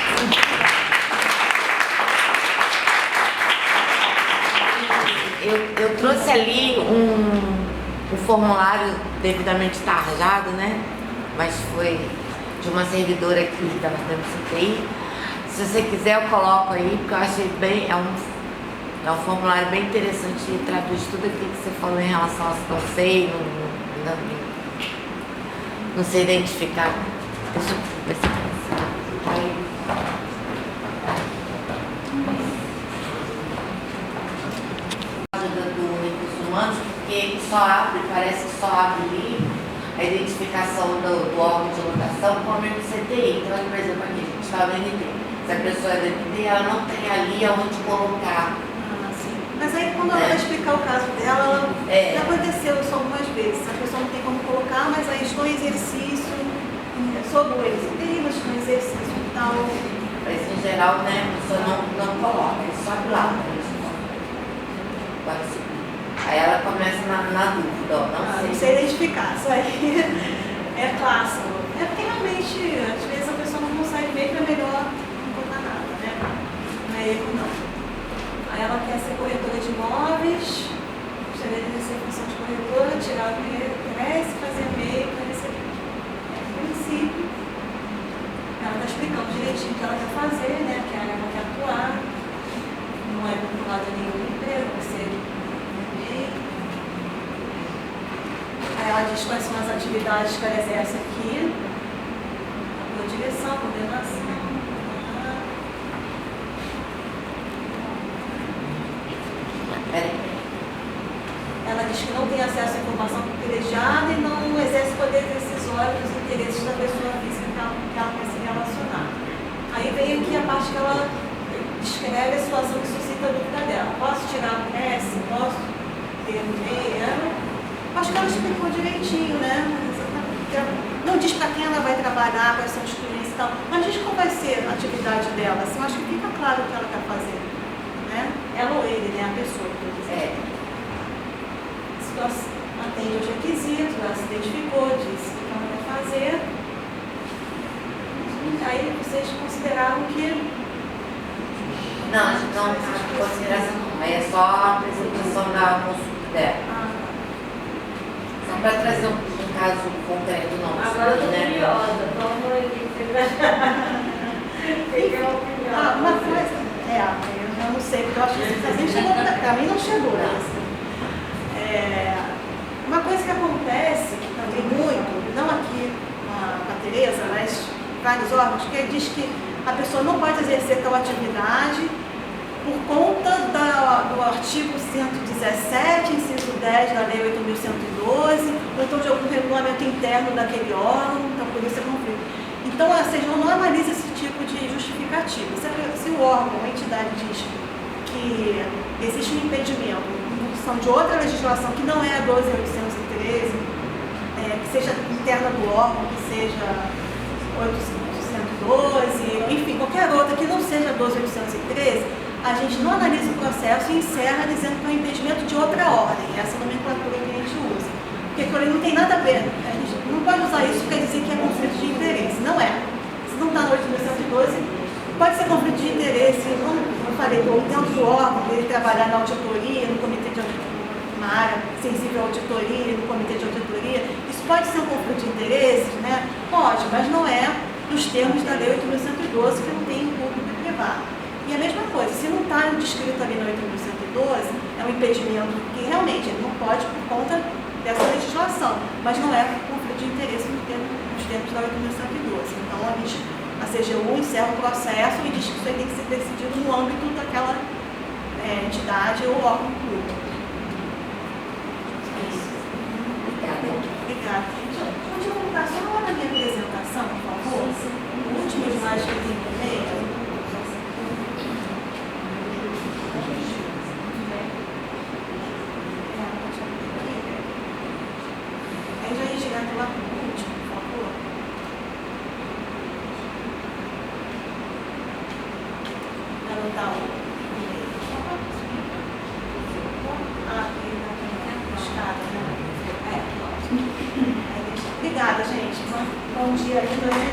Eu trouxe ali um formulário devidamente tarjado, mas foi de uma servidora aqui da CTI. Se você quiser, eu coloco aí, porque eu achei bem. É um formulário bem interessante e traduz tudo aquilo que você falou em relação ao não sei, não sei identificar. Deixa eu ver se aí. Do recursos humanos, porque parece que só abre ali a identificação do órgão de locação como MCTI. Então, por exemplo, aqui a gente está no NT. Se a pessoa é do NT, ela não tem ali onde colocar. Mas aí quando ela vai explicar o caso dela, já aconteceu isso algumas vezes. A pessoa não tem como colocar, mas aí estou em exercício, sou do NT, mas estou em exercício e tal. Mas em geral, a pessoa não coloca, ele sobe lá. Aí ela começa na dúvida, não sei identificar, isso aí é clássico. É porque realmente, às vezes a pessoa não consegue ver que é melhor não botar nada, Não é erro não. Aí ela quer ser corretora de imóveis, gostaria de exercer função de corretora, tirar o IRS, fazer MEI para receber. No princípio, ela está explicando direitinho o que ela quer fazer, que a área ela quer atuar, não é vinculada a nenhum emprego, você Aí ela diz quais são as atividades que ela exerce aqui, a direção, coordenação. Ela diz que não tem acesso à informação privilegiada e não exerce poder decisório dos interesses da pessoa física que ela quer se relacionar. Aí vem aqui a parte que ela descreve a situação que suscita a dúvida dela. Posso tirar o S? Posso ter um meio? Acho que ela explicou direitinho, Não diz para quem ela vai trabalhar, quais são os clientes e tal, mas diz qual vai ser a atividade dela. Assim, eu acho que fica claro o que ela quer fazer. Ela ou ele, a pessoa. Atende aos requisitos, ela se identificou, disse o que ela vai fazer. Aí vocês consideraram que. Não, a gente não está em consideração, é só a apresentação da consulta dela. Só para trazer um caso concreto, não. Agora eu estou curiosa, vamos ver o que você vai. Uma coisa. Eu não sei, porque eu acho que você chegou para mim, não chegou. Uma coisa que acontece também muito, não aqui com a Tereza, mas em vários órgãos, que diz que a pessoa não pode exercer tal atividade por conta do artigo 117, inciso 10 da Lei 8.112, ou então de algum regulamento interno daquele órgão, então por isso é conflito. Então, vocês não analisa esse tipo de justificativa. Se o órgão, a entidade diz que existe um impedimento de outra legislação que não é a 12.813, que seja interna do órgão, que seja 812, enfim, qualquer outra que não seja 12813, a gente não analisa o processo e encerra dizendo que é um impedimento de outra ordem, essa nomenclatura que a gente usa. Porque aquilo ali não tem nada a ver, a gente não pode usar isso para dizer que é conflito de interesse, não é. Se não está no 8.112, pode ser conflito de interesse, como eu falei, dentro do órgão, dele trabalhar na auditoria, no comitê de auditoria, uma área sensível à auditoria, no comitê de auditoria, isso pode ser um conflito de interesses, né? Pode, mas não é nos termos da Lei 8.112, que não tem público e privado. E a mesma coisa, se não está descrito ali no 8.112, é um impedimento que realmente ele não pode por conta dessa legislação, mas não é conflito de interesse nos termos da 8.112. Então, a CGU encerra o processo e diz que isso aí tem que ser decidido no âmbito daquela entidade ou órgão público. Obrigada. Gente, eu vou voltar só na minha apresentação, por favor. O último slide que eu tenho aí já ia direto lá para o último, por favor. Anotar o escada, né? Obrigada, gente. Bom dia ainda.